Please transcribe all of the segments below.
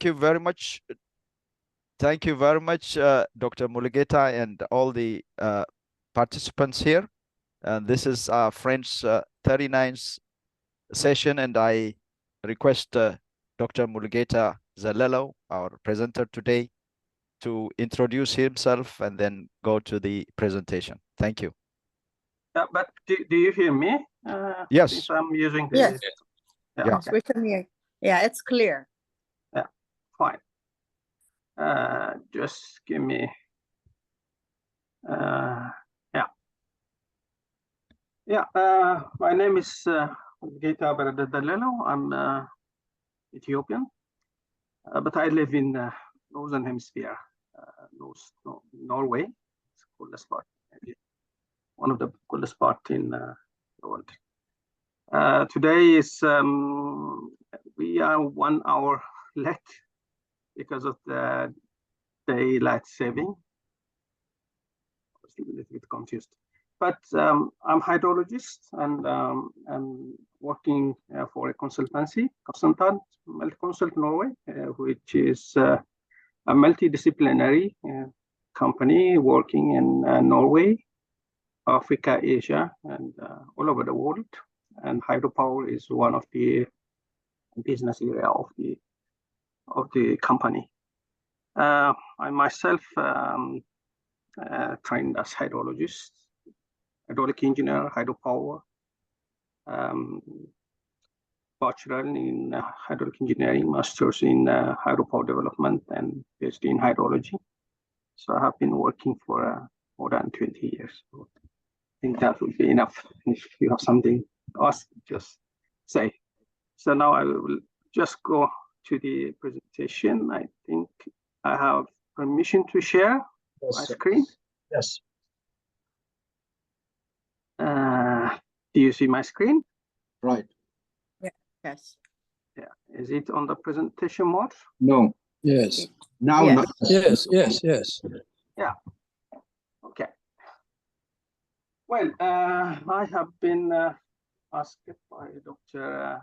you very much. Thank you very much, Dr. Mulugeta, and all the participants here. And this is our friend's 39th session, and I request Dr. Mulugeta Zelelew, our presenter today, to introduce himself and then go to the presentation. Thank you. But do you hear me? Yes. I'm using the... Yes. Yeah, Yes, okay. we can hear. Yeah, it's clear. Yeah, fine. Just give me... my name is Wolde-Kirkos. I'm Ethiopian, but I live in Northern Hemisphere, Norway. It's the coolest spot, maybe one of the coolest spots in the world. Today is, we are 1 hour late because of the daylight saving. I was a little bit confused. But I'm hydrologist, and I'm working for a consultant, Multiconsult Norway, which is a multidisciplinary company working in Norway, Africa, Asia, and all over the world. And hydropower is one of the business area of the company. I myself trained as hydrologist, hydraulic engineer, hydropower, bachelor in hydraulic engineering, master's in hydropower development, and PhD in hydrology. So I have been working for more than 20 years. So I think that would be enough. If you have something to ask, just say. So now I will just go to the presentation. I think I have permission to share my screen. Yes. Do you see my screen? Right. Yes. Yeah. Is it on the presentation mode? No. Yes. Now. Yes. Not. Yes. Yes. Yes. Yeah. Okay. Well, I have been asked by Dr.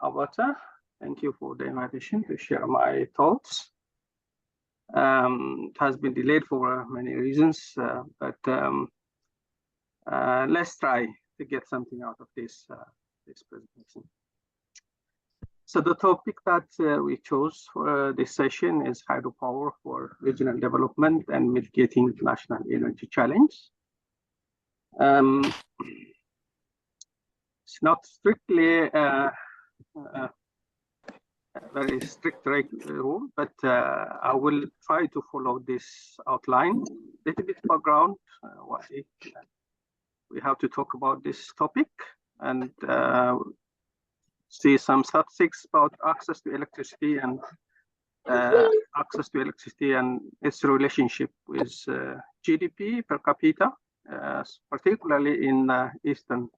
Abata. Thank you for the invitation to share my thoughts. It has been delayed for many reasons, but let's try to get something out of this presentation. So the topic that we chose for this session is hydropower for regional development and mitigating national energy challenge. It's not strictly a very strict rule, but I will try to follow this outline. Little bit background, why we have to talk about this topic, and see some statistics about access to electricity and its relationship with GDP per capita, particularly in the eastern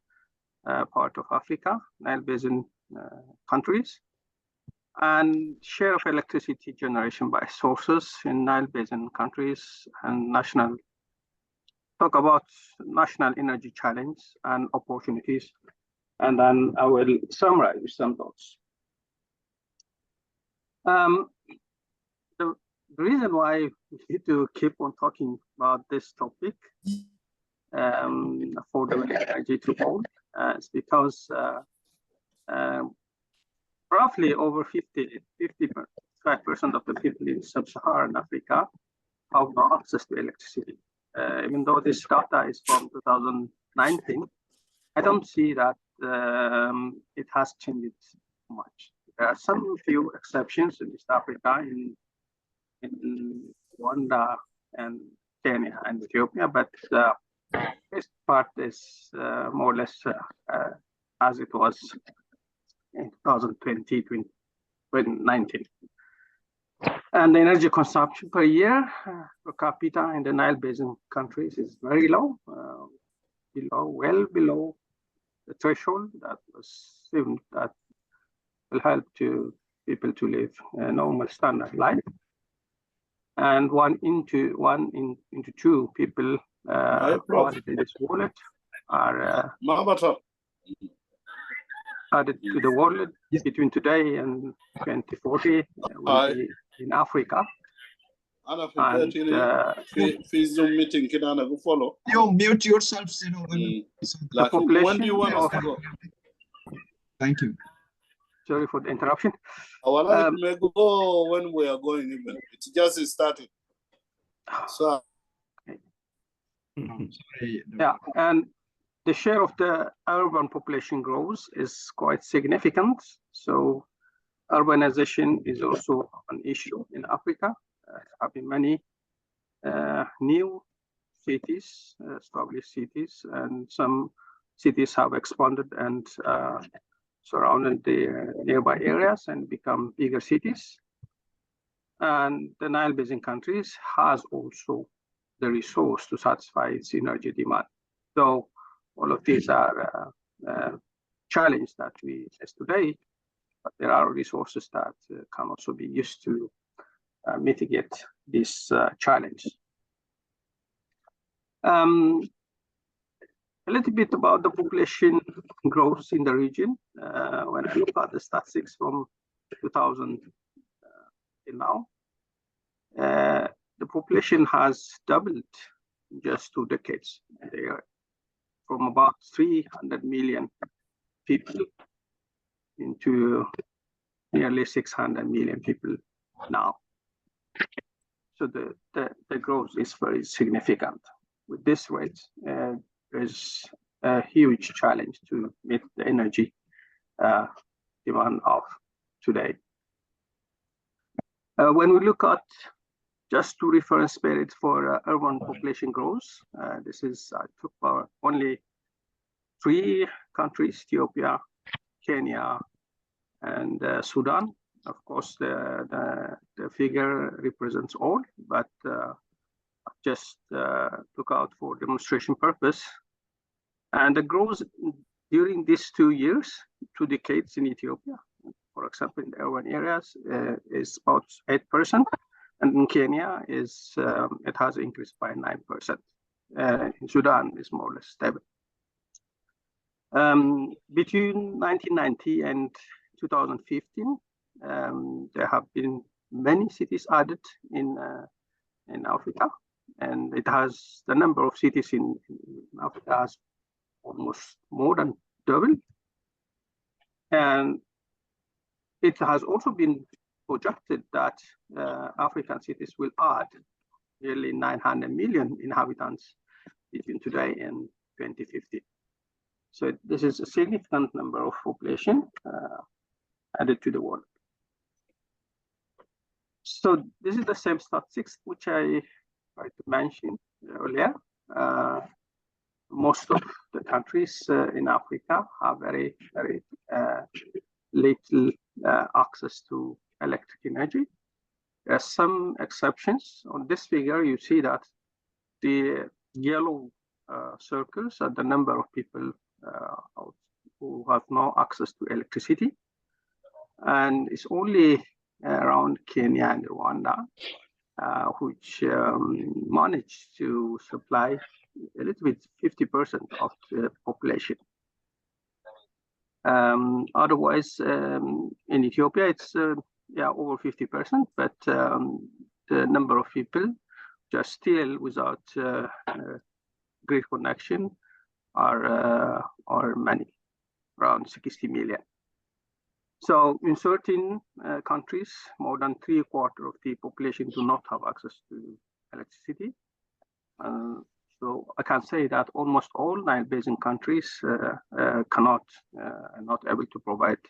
part of Africa, Nile Basin countries, and share of electricity generation by sources in Nile Basin countries, and talk about national energy challenge and opportunities. And then I will summarize with some thoughts. The reason why we need to keep on talking about this topic, affordable energy to all, is because roughly over 55% of the people in sub-Saharan Africa have no access to electricity. Even though this data is from 2019, I don't see that it has changed much. There are some few exceptions in East Africa, in Rwanda and Kenya and Ethiopia, but this part is more or less as it was in 2020, 2019. And the energy consumption per year per capita in the Nile Basin countries is very low, well below the threshold that was assumed that will help to people to live a normal standard life. And one into two people in this wallet are added to the world between today and 2040 will be in Africa. And Zoom meeting can follow. You mute yourselves, the population. When do you want us to go? Thank you. Sorry for the interruption. It may go when we are going even. It's just starting. So. Sorry. Yeah, and the share of the urban population growth is quite significant. So urbanization is also an issue in Africa. Having many new cities, established cities, and some cities have expanded and surrounded the nearby areas and become bigger cities. And the Nile Basin countries has also the resource to satisfy its energy demand. So all of these are challenges that we face today, but there are resources that can also be used to mitigate this challenge. A little bit about the population growth in the region. When I look at the statistics from 2000 till now, the population has doubled in just 2 decades. They are from about 300 million people into nearly 600 million people now. So the growth is very significant. With this rate, there's a huge challenge to meet the energy demand of today. When we look at just two reference periods for urban population growth, this is I took only 3 countries: Ethiopia, Kenya, and Sudan. Of course, the figure represents all, but just took out for demonstration purpose. And the growth during these 2 years, 2 decades in Ethiopia, for example, in the urban areas, is about 8%, and in Kenya it has increased by 9%. In Sudan, it's more or less stable. Between 1990 and 2015, there have been many cities added in Africa, and the number of cities in Africa has almost more than doubled. And it has also been projected that African cities will add nearly 900 million inhabitants between today and 2050. So this is a significant number of population added to the world. So this is the same statistics which I tried to mention earlier. Most of the countries in Africa have very, very little access to electric energy. There are some exceptions. On this figure, you see that the yellow circles are the number of people who have no access to electricity. And it's only around Kenya and Rwanda which managed to supply a little bit 50% of the population. Otherwise, in Ethiopia, it's over 50%, but the number of people just still without grid connection are many, around 60 million. So in certain countries, more than 3/4 of the population do not have access to electricity. So I can say that almost all Nile Basin countries not able to provide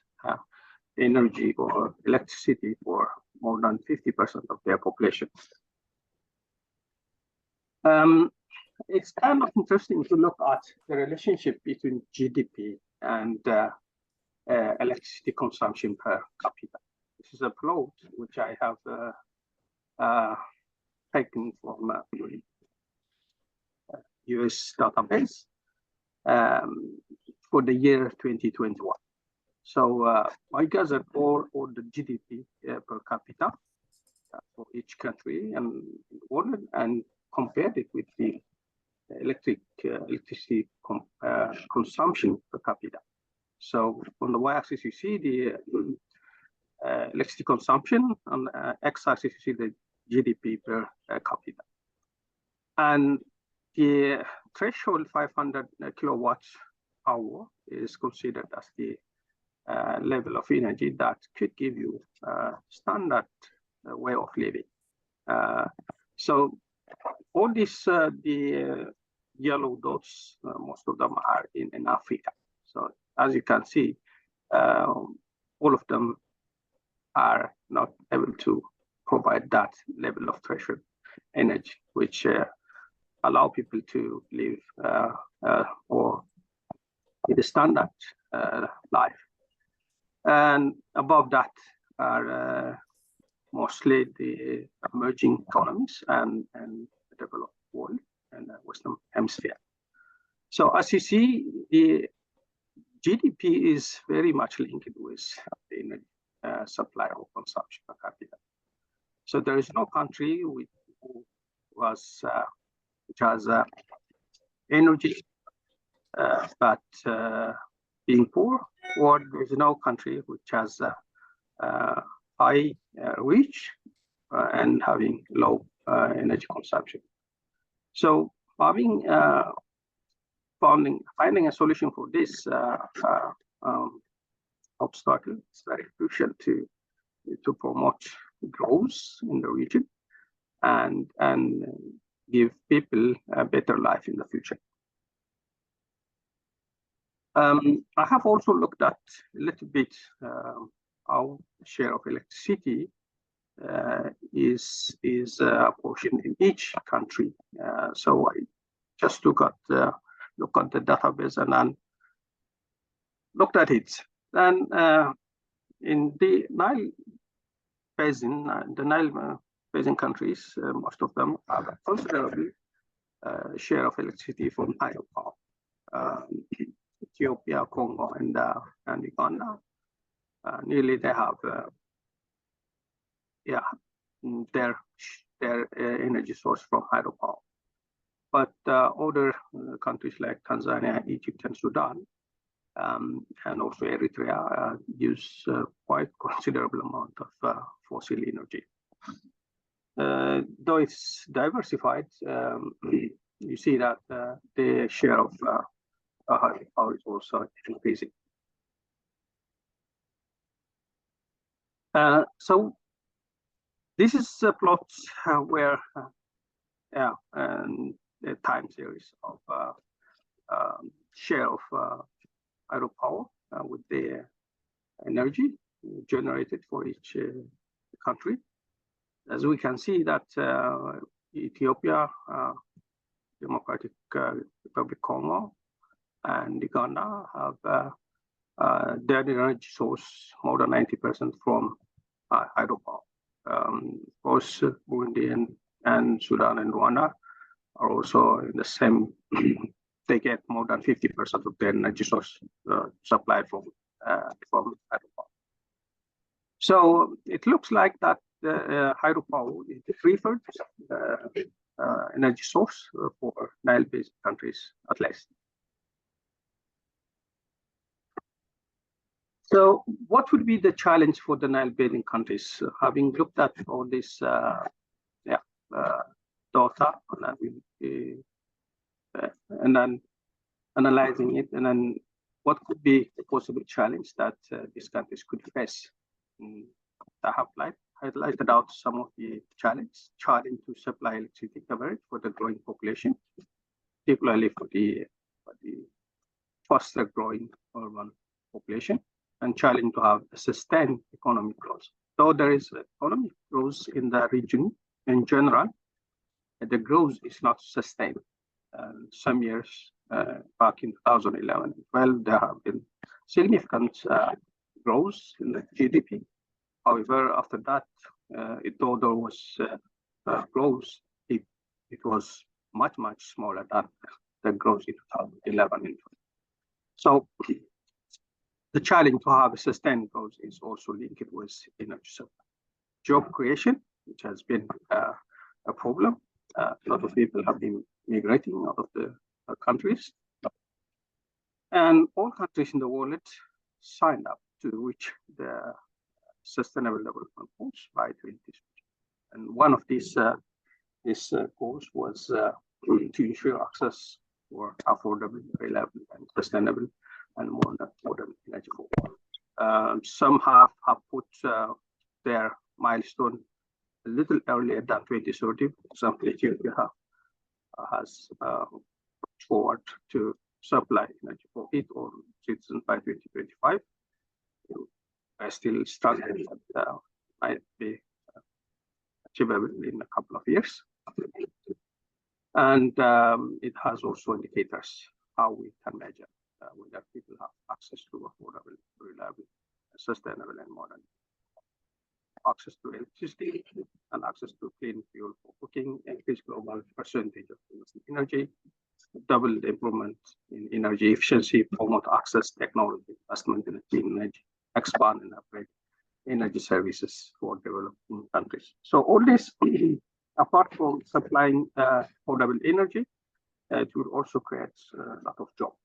energy or electricity for more than 50% of their population. It's kind of interesting to look at the relationship between GDP and electricity consumption per capita. This is a plot which I have taken from US database for the year 2021. So I gathered all the GDP per capita for each country and world and compared it with the electricity consumption per capita. So on the y-axis, you see the electricity consumption. On the x-axis, you see the GDP per capita. And the threshold 500 kilowatts hour is considered as the level of energy that could give you a standard way of living. So all these, the yellow dots, most of them are in Africa. So as you can see, all of them are not able to provide that level of threshold energy, which allow people to live or with a standard life. And above that are mostly the emerging economies and the developed world and the Western Hemisphere. So as you see, the GDP is very much linked with the energy supply or consumption per capita. So there is no country which has energy but being poor, or there is no country which has high rich and having low energy consumption. So finding a solution for this obstacle is very crucial to promote growth in the region and give people a better life in the future. I have also looked at a little bit how share of electricity is apportioned in each country. So I just look at the database and then looked at it. And in the Nile Basin, countries, most of them have a considerable share of electricity from hydropower. Ethiopia, Congo, and Uganda, nearly they have their energy source from hydropower. But other countries like Tanzania, Egypt, and Sudan, and also Eritrea use quite considerable amount of fossil energy. Though it's diversified, you see that the share of hydropower is also increasing. So this is a plot where and the time series of share of hydropower with the energy generated for each country. As we can see that Ethiopia, Democratic Republic Congo, and Uganda have their energy source more than 90% from hydropower. Of course, Burundi and Sudan and Rwanda are also in the same. They get more than 50% of their energy source supplied from hydropower. So it looks like that hydropower is the preferred energy source for Nile-based countries, at least. So what would be the challenge for the Nile-basin countries? Having looked at all this data and then analyzing it, and then what could be the possible challenge that these countries could face? I have highlighted out some of the challenge to supply electricity coverage for the growing population, particularly for the faster growing urban population, and challenge to have a sustained economic growth. Though there is economic growth in the region in general, the growth is not sustained. Some years back in 2011 and 12, there have been significant growth in the GDP. However, after that, though there was growth, it was much smaller than the growth in 2011 and 12. So the challenge to have a sustained growth is also linked with energy supply. Job creation, which has been a problem. A lot of people have been migrating out of the countries. And all countries in the world signed up to reach the Sustainable Development Goals by 2030. And one of these goals was to ensure access for affordable, reliable, and sustainable and modern energy for all. Some have put their milestone a little earlier than 2030. Some Ethiopia has forward to supply energy for its own citizens by 2025. I still struggling, but might be achievable in a couple of years. And it has also indicators how we can measure whether people have access to affordable, reliable, sustainable, and modern access to electricity and access to clean fuel for cooking, increase global percentage of energy, double the improvement in energy efficiency, promote access technology, investment in clean energy, expand and upgrade energy services for developing countries. So all this, apart from supplying affordable energy, it will also create a lot of jobs.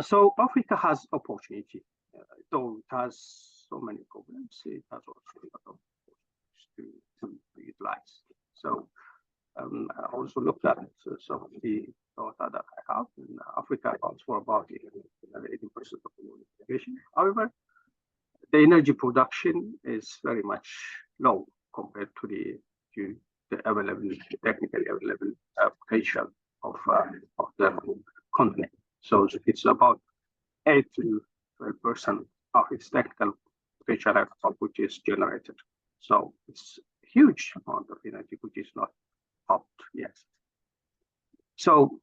So Africa has opportunity, though it has so many problems. It has also a lot of opportunities to utilize. So I also looked at some of the data that I have. And Africa accounts for about 80% of the world population. However, the energy production is very much low compared to the technically available potential of the continent. So it's about 8 to 12% of its technical potential which is generated. So it's a huge amount of energy which is not tapped yet. So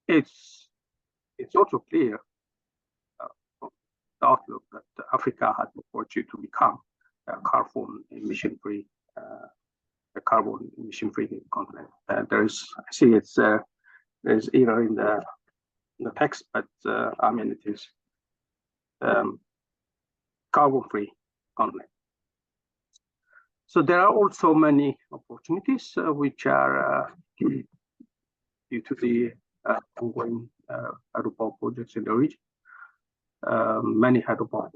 it's also clear from the outlook that Africa had the opportunity to become a carbon emission-free continent. There's, I see it's there's error in the text, but I mean it is carbon-free continent. So there are also many opportunities which are due to the ongoing hydropower projects in the region. Many hydropower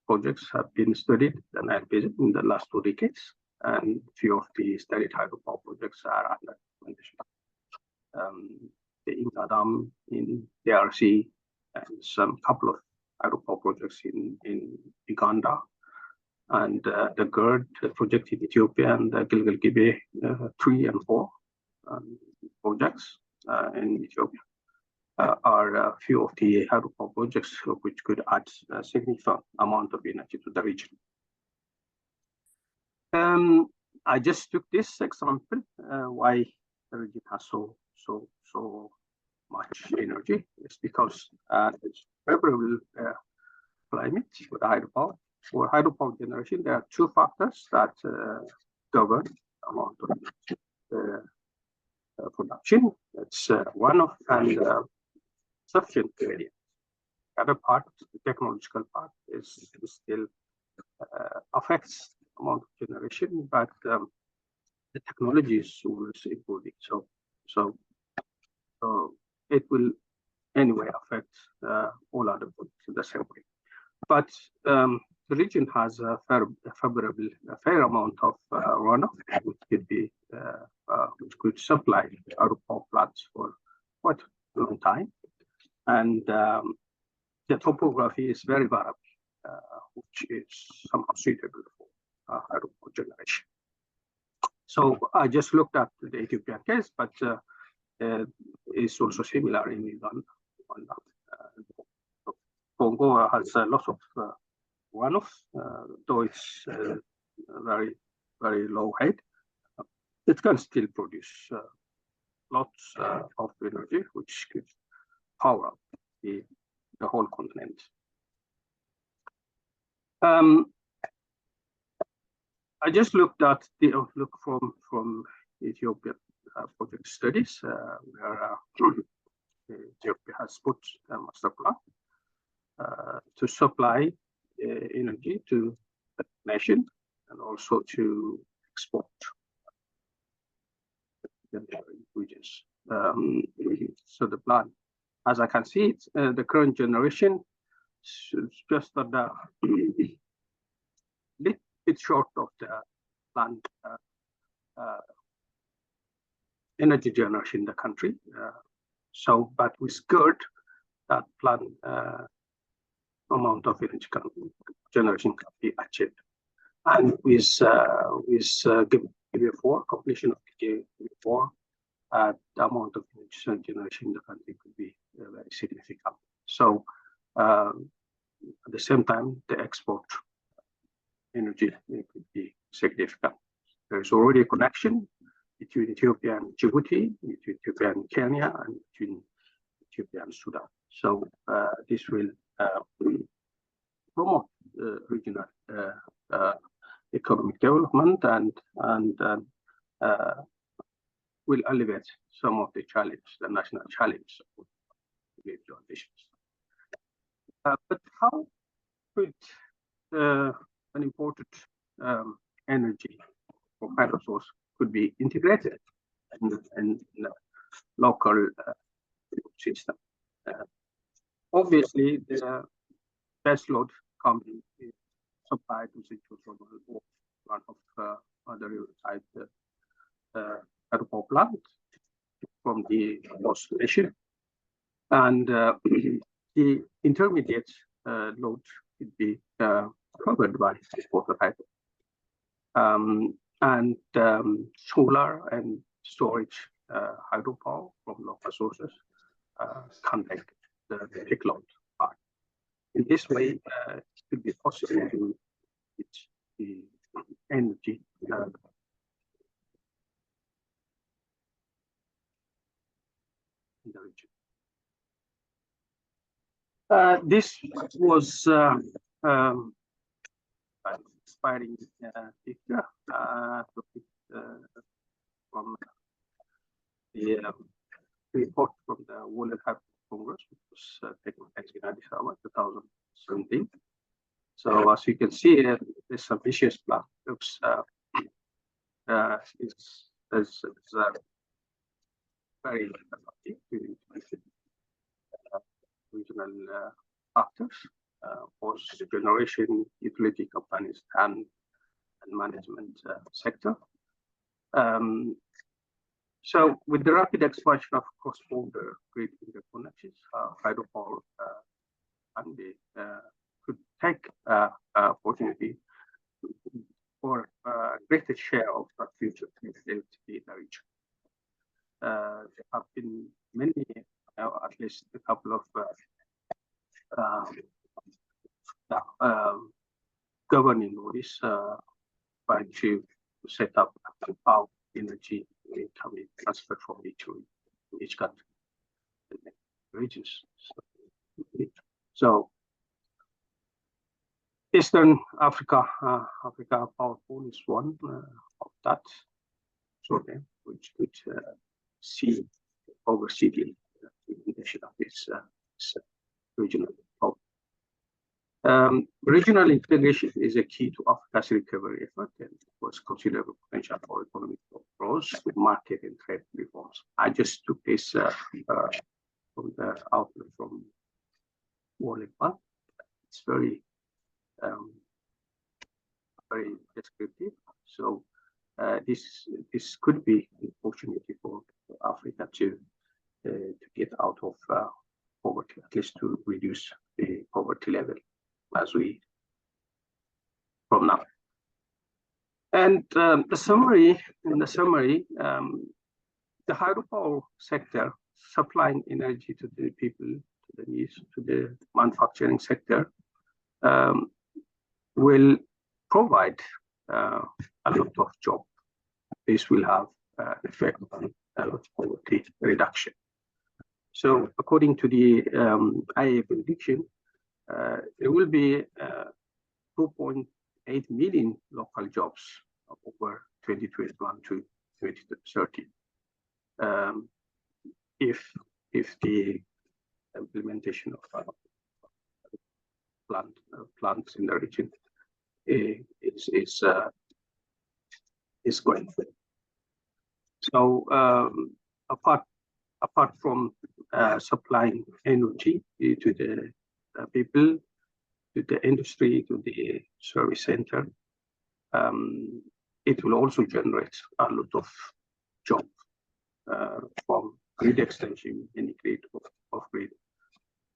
projects have been studied and have been in the last 2 decades, and few of the studied hydropower projects are under implementation. The Inga Dam in DRC and some couple of hydropower projects in Uganda, and the GERD project in Ethiopia, and the Gilgil-Gibe 3 and 4 projects in Ethiopia are a few of the hydropower projects which could add a significant amount of energy to the region. I just took this example why the region has so much energy. It's because it's favorable climate for the hydropower. For hydropower generation, there are 2 factors that govern the amount of production. That's one of and sufficient gradient. The other part, the technological part, is still affects amount of generation, but the technology is always improving. So it will anyway affect all other projects in the same way. But the region has a fair amount of runoff, which could be which could supply our power plants for quite a long time, and the topography is very variable, which is somehow suitable for hydropower generation. So I just looked at the Ethiopian case, but it's also similar in Uganda. Congo has a lot of runoff, though it's very, very low height. It can still produce lots of energy, which could power up the whole continent. I just looked at the outlook from Ethiopian project studies, where Ethiopia has put a master plan to supply energy to the nation and also to export the regions. So the plan, as I can see it, the current generation it's just that the little bit short of the planned energy generation in the country. So, but we secured that planned amount of energy generation can be achieved. And with GIB4, completion of GIB4, the amount of energy generation in the country could be very significant. So at the same time, the export energy could be significant. There is already a connection between Ethiopia and Djibouti, between Ethiopia and Kenya, and between Ethiopia and Sudan. So this will promote regional economic development and will alleviate some of the challenge, the national challenge of transitions. But how could an imported energy from hydro source could be integrated in the local system? Obviously, the base load company is supplied to Central or one of other type hydropower plant from the host nation, and the intermediate load could be covered by exported hydro, and solar and storage hydropower from local sources can make the peak load part. In this way, it could be possible to get the energy in the region. This was inspiring picture from the report from the Wolde-Kirkos Congress, which was taken place in Addis Ababa 2017. So as you can see, this ambitious plan looks is very regional actors, both generation, utility companies, and management sector. So with the rapid expansion of cross-border grid interconnections, hydropower can be, could take opportunity for a greater share of the future connectivity in the region. There have been many, at least a couple of governing bodies trying to set up how energy can be transferred from each country, regions. So Eastern Africa, Africa Power Pool is one of that sort of, which could oversee the implementation of this regional power. Regional integration is a key to Africa's recovery effort and was considerable potential for economic growth with market and trade reforms. I just took this from the outlook from World Bank. It's very descriptive. So this could be an opportunity for Africa to get out of poverty, at least to reduce the poverty level as we from now. And the summary, the hydropower sector supplying energy to the people, to the needs, to the manufacturing sector, will provide a lot of jobs. This will have effect on poverty reduction. So according to the IEA prediction, there will be 2.8 million local jobs over 2021 to 2030. If the implementation of plants in the region is going through. So apart from supplying energy to the people, to the industry, to the service center, it will also generate a lot of jobs from grid extension, any grid of grid,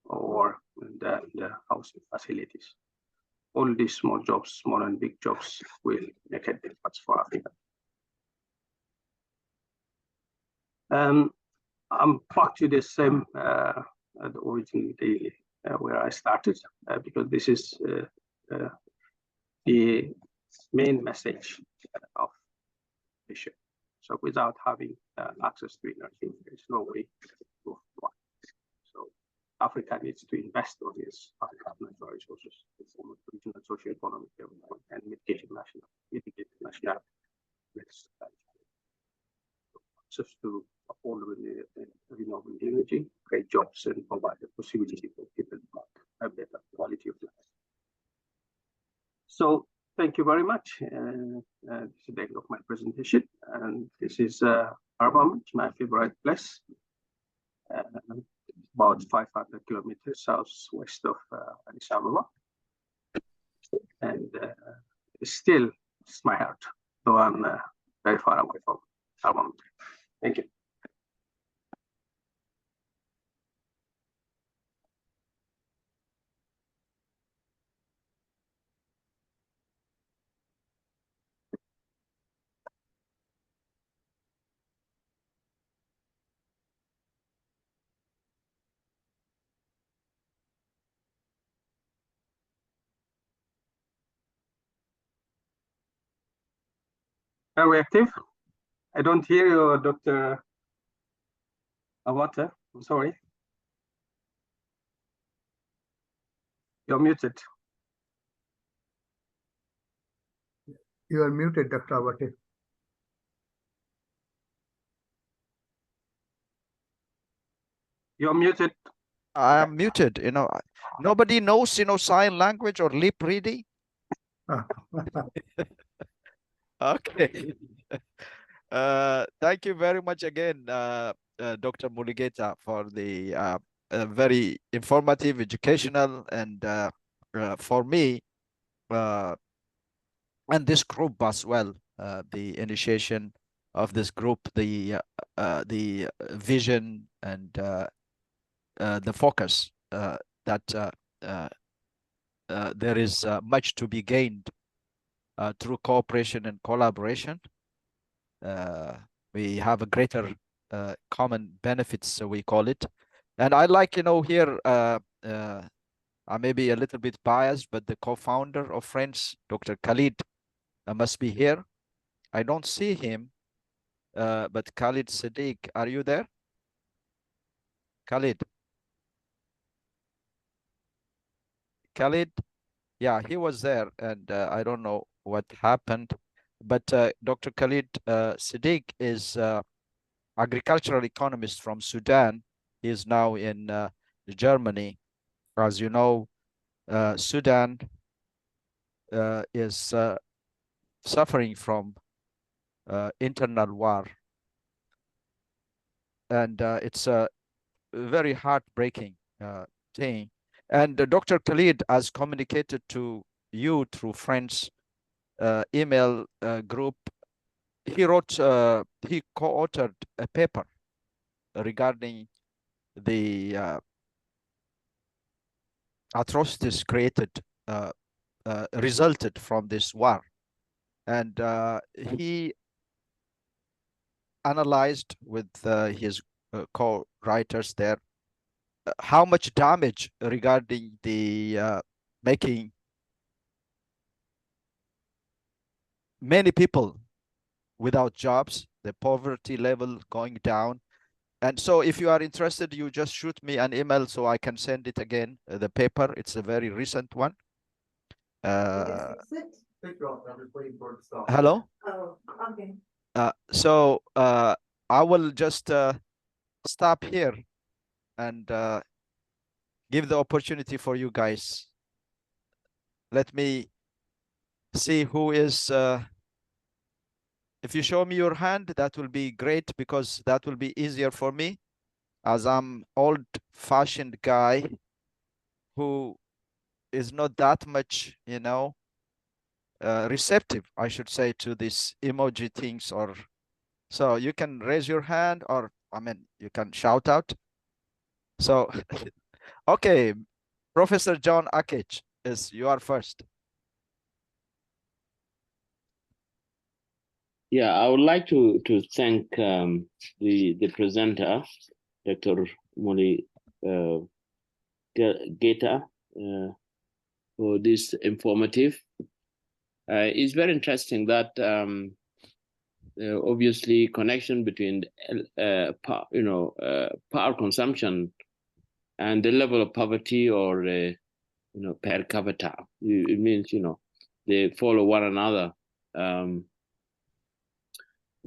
or the housing facilities. All these small jobs, small and big jobs, will make a difference for Africa. I'm back to the same originally where I started, because this is the main message of the show. So without having access to energy, there's no way to work. So Africa needs to invest on its natural resources in form of regional socio-economic development and mitigate national risks. Access to affordable renewable energy, create jobs, and provide the possibility for people to have a better quality of life. So thank you very much. This is the end of my presentation, and this is Armament, my favorite place, about 500 kilometers southwest of Addis Ababa, and still it's my heart, so I'm very far away from Armament. Thank you. Are we active? I don't hear you, Dr. Awata. I'm sorry. You're muted. You are muted, Dr. Awate. You're muted. I am muted. Nobody knows, sign language or lip reading. Okay. Thank you very much again, Dr. Mulugeta, for the very informative, educational, and for me, and this group as well, the initiation of this group, the vision and the focus that there is much to be gained through cooperation and collaboration. We have a greater common benefits, so we call it. And I like, here, I may be a little bit biased, but the co-founder of Friends, Dr. Khalid, must be here. I don't see him, but Khalid Sadiq, are you there? Khalid? Khalid? Yeah, he was there, and I don't know what happened. But Dr. Khalid Sadiq is agricultural economist from Sudan. He is now in Germany. As you know, Sudan is suffering from internal war. And it's a very heartbreaking thing. And Dr. Khalid has communicated to you through Friends email group. He co-authored a paper regarding the atrocities resulted from this war. And he analyzed with his co-writers there how much damage regarding the making many people without jobs, the poverty level going down. And so if you are interested, you just shoot me an email so I can send it again, the paper. It's a very recent one. Hello? Oh, okay. So I will just stop here and give the opportunity for you guys. Let me see who is, if you show me your hand, that will be great, because that will be easier for me, as I'm old-fashioned guy who is not that much, receptive, I should say, to these emoji things. Or so you can raise your hand, or I mean, you can shout out. So, okay, Professor John Akech, you are first. Yeah, I would like to thank the presenter, Dr. Mulugeta, for this informative. It's very interesting that obviously connection between power consumption and the level of poverty, or per capita. It means they follow one another.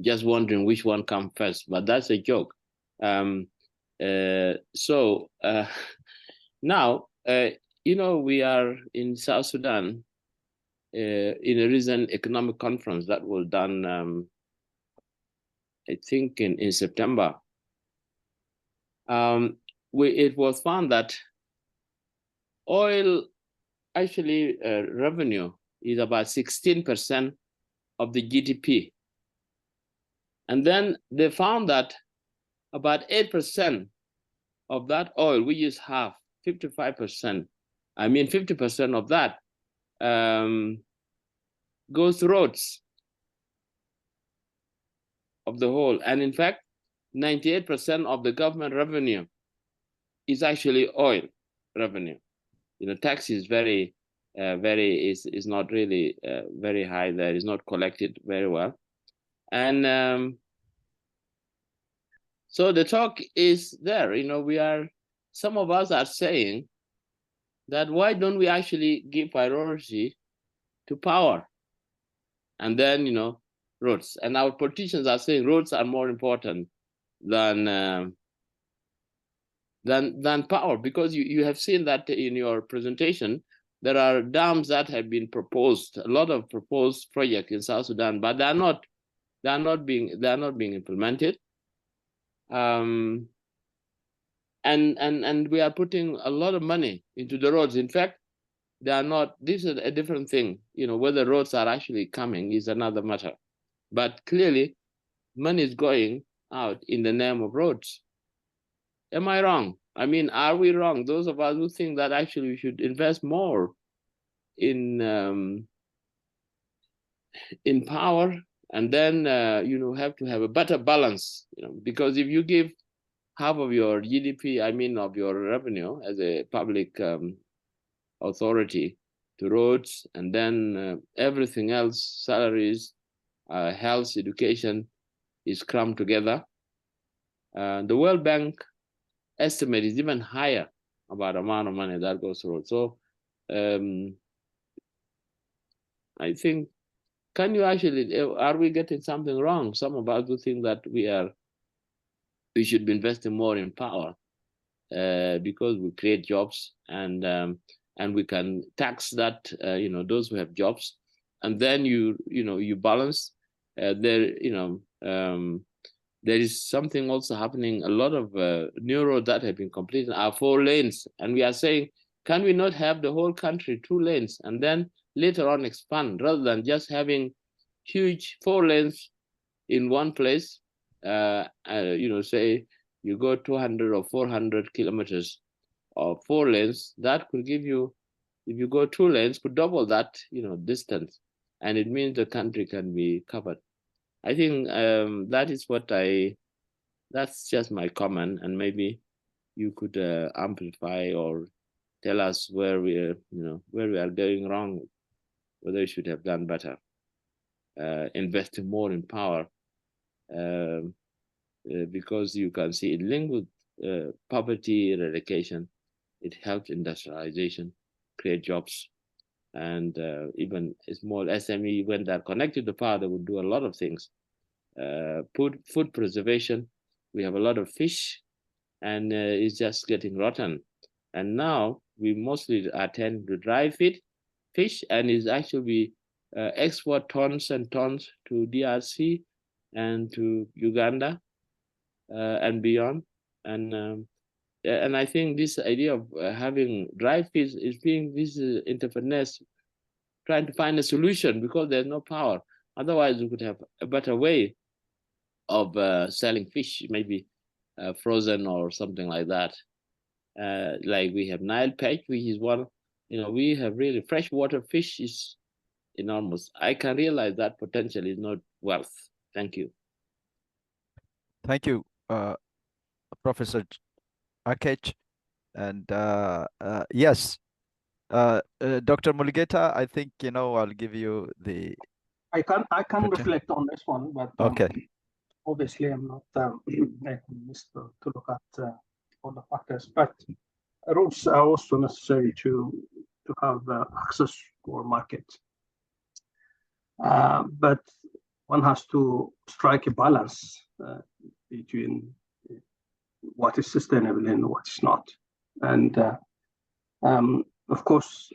Just wondering which one comes first, but that's a joke. So now, we are in South Sudan in a recent economic conference that was done, I think in September. It was found that oil actually revenue is about 16% of the GDP. And then they found that about 8% of that oil, we use half, 55%. I mean, 50% of that goes to roads of the whole. And in fact, 98% of the government revenue is actually oil revenue. Tax is is not really very high there. It's not collected very well. And so the talk is there. Some of us are saying that why don't we actually give priority to power, and then roads? And our politicians are saying roads are more important than power, because you have seen that in your presentation. There are dams that have been proposed, a lot of proposed projects in South Sudan, but they are not being implemented. And we are putting a lot of money into the roads. In fact, they are not. This is a different thing. Whether roads are actually coming is another matter. But clearly, money is going out in the name of roads. Am I wrong? I mean, are we wrong? Those of us who think that actually we should invest more in power, and then have to have a better balance. Because if you give half of your GDP, I mean of your revenue as a public authority, to roads, and then everything else, salaries, health, education, is crammed together. The World Bank estimate is even higher about the amount of money that goes to roads. So I think, can you actually, are we getting something wrong? Some of us do think that we should be investing more in power because we create jobs, and we can tax that, those who have jobs, and then you balance. There is something also happening. A lot of new roads that have been completed are 4 lanes, and we are saying, can we not have the whole country 2 lanes, and then later on expand, rather than just having huge 4 lanes in one place? Say you go 200 or 400 kilometers of 4 lanes, that could give you, if you go 2 lanes, could double that distance, and it means the country can be covered. I think that is what that's just my comment, and maybe you could amplify or tell us where we are going wrong, whether we should have done better, investing more in power, because you can see it linked with poverty eradication. It helps industrialization, create jobs, and even a small SME, when they're connected to power, they would do a lot of things. Food preservation. We have a lot of fish, and it's just getting rotten. And now we mostly attend to dry fish, and is actually export tons and tons to DRC and to Uganda and beyond. And and I think this idea of having dry fish is being this entrepreneurs trying to find a solution because there's no power. Otherwise, we could have a better way of selling fish, maybe frozen or something like that. Like we have Nile perch, which is one, we have really freshwater fish is enormous. I can realize that potential is not wealth. Thank you. Thank you, Professor Akech. And yes, Dr. Mulugeta, I think, I'll give you the. I can reflect on this one, but Okay. obviously I'm not economist to look at all the factors. But rules are also necessary to have access to our market. But one has to strike a balance between what is sustainable and what is not. And of course,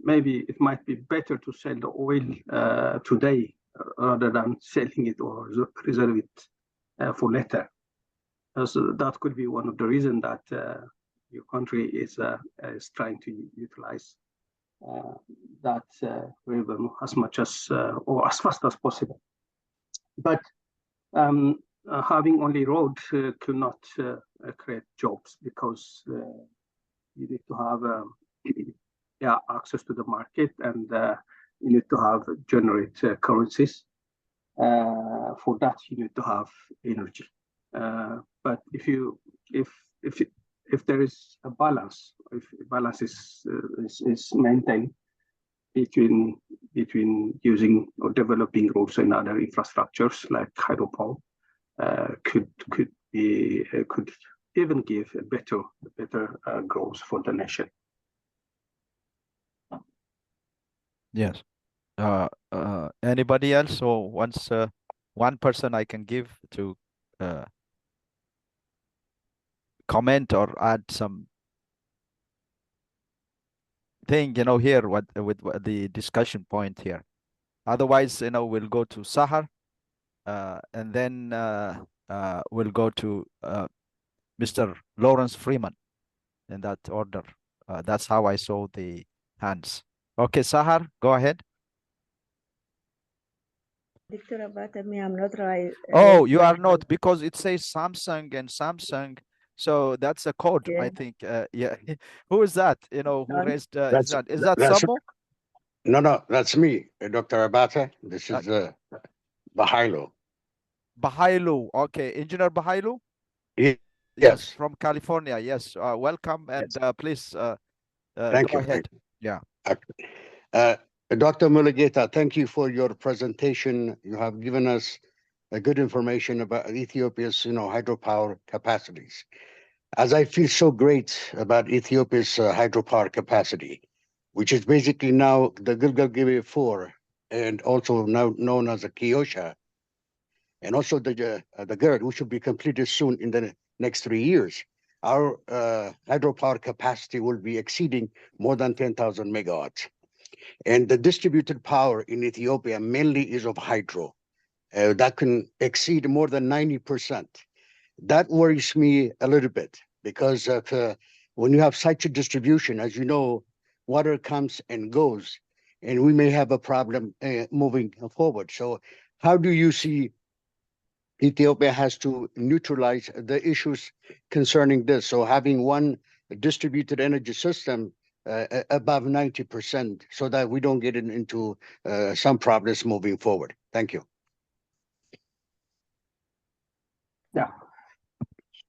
maybe it might be better to sell the oil today rather than selling it or reserve it for later. So that could be one of the reasons that your country is trying to utilize that river as much as or as fast as possible. But having only road cannot create jobs, because you need to have access to the market, and you need to have generate currencies. For that, you need to have energy. But if there is a balance, if balance is maintained between using or developing roads and other infrastructures like hydropower, could even give a better growth for the nation. Yes. Anybody else? Or once one person I can give to comment or add some thing, here with the discussion point here. Otherwise, we'll go to Sahar, and then we'll go to Mr. Lawrence Freeman in that order. That's how I saw the hands. Okay, Sahar, go ahead. Dr. Abatami, I'm not right. Oh, you are not, because it says Samsung and Samsung. So that's a code, Yeah. I think. Yeah. Who is that? Who raised his hand? Is that that's- Samo? No, that's me, Dr. Abate. This is Bahailo. Bahailu. Okay, Engineer Bahailu? Yes. From California. Yes. Welcome, and please Thank go you. ahead. Yeah. Dr. Mulugeta, thank you for your presentation. You have given us a good information about Ethiopia's, hydropower capacities. As I feel so great about Ethiopia's hydropower capacity, which is basically now the Gilgil-Gibe 4, and also now known as the Kiosha, and also the GERD, which will be completed soon in the next 3 years. Our hydropower capacity will be exceeding more than 10,000 megawatts. And the distributed power in Ethiopia mainly is of hydro. That can exceed more than 90%. That worries me a little bit, because when you have such a distribution, as you know, water comes and goes, and we may have a problem moving forward. So how do you see Ethiopia has to neutralize the issues concerning this? So having one distributed energy system above 90%, so that we don't get into some problems moving forward. Thank you. Yeah.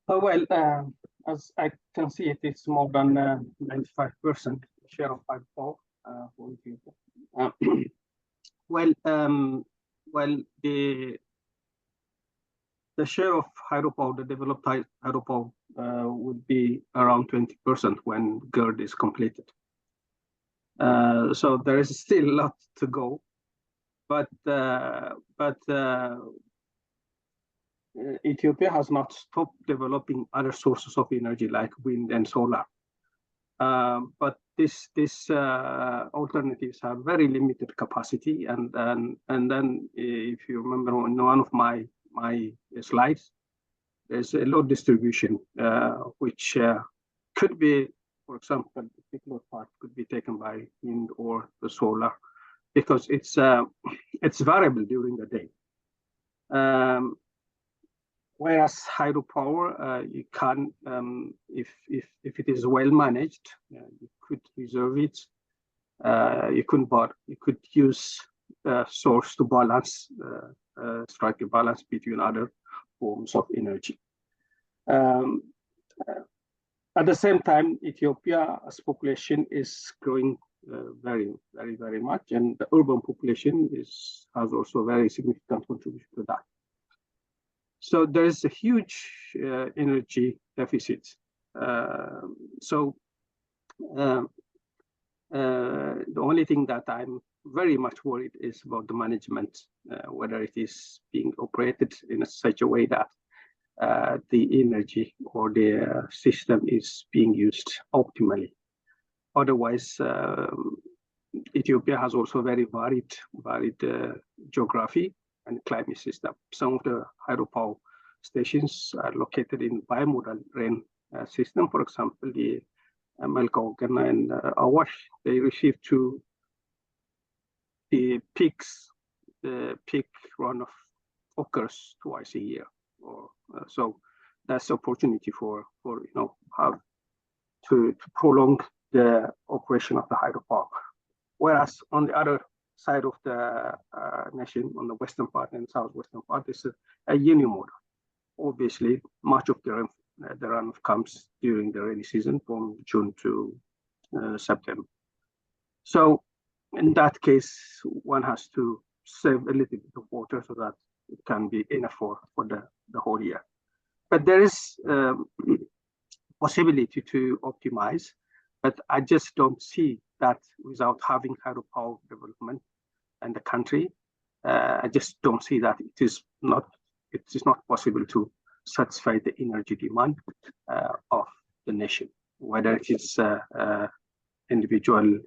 Well, as I can see, it is more than 95% share of hydropower for Ethiopia. Well, the share of hydropower, the developed hydropower, would be around 20% when GERD is completed. So there is still a lot to go, but Ethiopia has not stopped developing other sources of energy like wind and solar. But these alternatives have very limited capacity, and then if you remember in one of my slides, there's a load distribution, which could be, for example, the big load part could be taken by wind or the solar, because it's variable during the day. Whereas hydropower, you can, if it is well managed, you could reserve it. You could use source to balance, strike a balance between other forms of energy. At the same time, Ethiopia's population is growing very, very, very much, and the urban population has also a very significant contribution to that. So there is a huge energy deficit. The only thing that I'm very much worried is about the management, whether it is being operated in such a way that the energy or the system is being used optimally. Otherwise, Ethiopia has also very varied geography and climate system. Some of the hydropower stations are located in bimodal rain system. For example, the Melkaogen and Awash, they receive the peak runoff occurs twice a year. So that's opportunity for have to prolong the operation of the hydropower. Whereas on the other side of the nation, on the western part and southwestern part, is a unimodal. Obviously, much of the runoff comes during the rainy season from June to September. So in that case, one has to save a little bit of water so that it can be enough for the whole year. But there is possibility to optimize, but I just don't see that without having hydropower development in the country. I just don't see that it is not possible to satisfy the energy demand of the nation, whether it is individual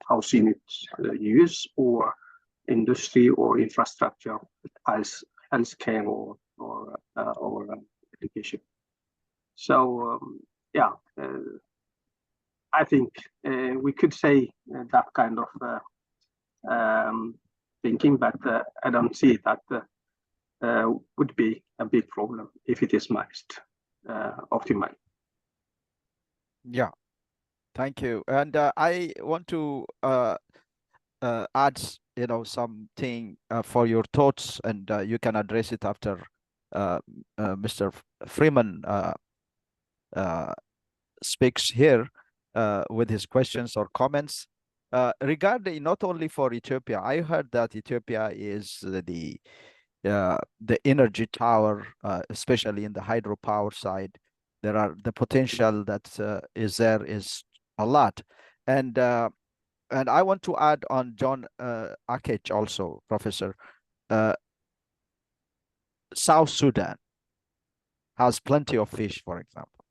house units use or industry or infrastructure, healthcare or education. So I think we could say that kind of thinking, but I don't see that would be a big problem if it is managed optimally. Yeah, thank you. And I want to add, something for your thoughts, and you can address it after Mr. Freeman speaks here with his questions or comments regarding not only for Ethiopia. I heard that Ethiopia is the energy tower, especially in the hydropower side. The potential that is there is a lot, and I want to add on John Akech also, Professor. South Sudan has plenty of fish, for example,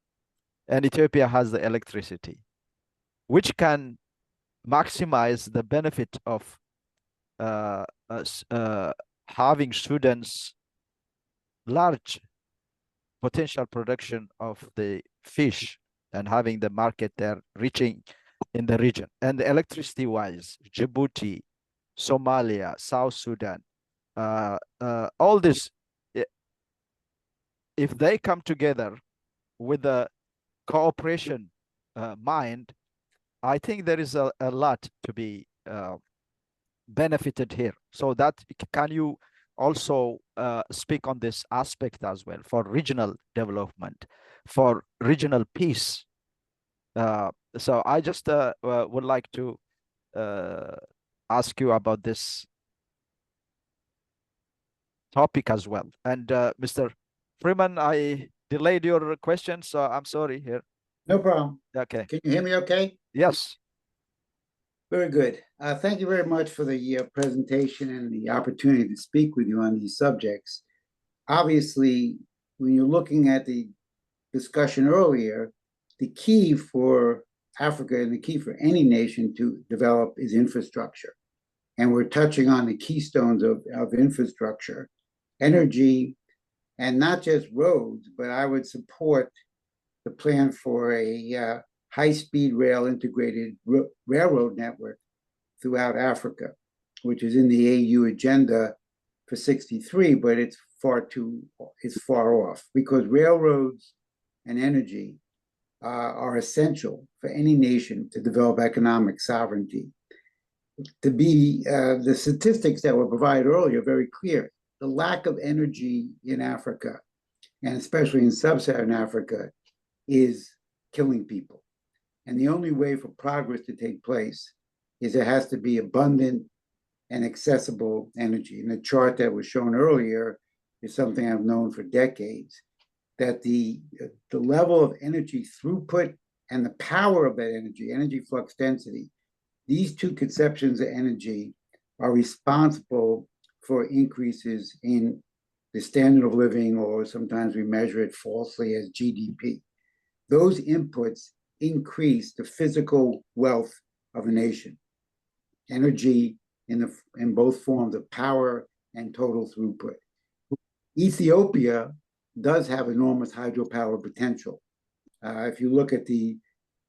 and Ethiopia has the electricity, which can maximize the benefit of having Sudan's large potential production of the fish and having the market there reaching in the region. And electricity wise, Djibouti, Somalia, South Sudan, all this, if they come together with a cooperation mind, I think there is a lot to be benefited here. So that, can you also speak on this aspect as well for regional development, for regional peace? So I just would like to ask you about this topic as well. And Mr. Freeman, I delayed your question, so I'm sorry here. No problem. Okay. Can you hear me okay? Yes. Very good. Thank you very much for the presentation and the opportunity to speak with you on these subjects. Obviously, when you're looking at the discussion earlier, the key for Africa and the key for any nation to develop is infrastructure. And we're touching on the keystones of infrastructure: energy, and not just roads, but I would support the plan for a high-speed rail integrated railroad network throughout Africa, which is in the AU agenda for 63, but it's far off, because railroads and energy are essential for any nation to develop economic sovereignty. The statistics that were provided earlier are very clear. The lack of energy in Africa, and especially in sub-Saharan Africa, is killing people. And the only way for progress to take place is there has to be abundant and accessible energy. And the chart that was shown earlier is something I've known for decades, that the level of energy throughput and the power of that energy flux density, these two conceptions of energy are responsible for increases in the standard of living, or sometimes we measure it falsely as GDP. Those inputs increase the physical wealth of a nation. Energy in both forms of power and total throughput. Ethiopia does have enormous hydropower potential. If you look at the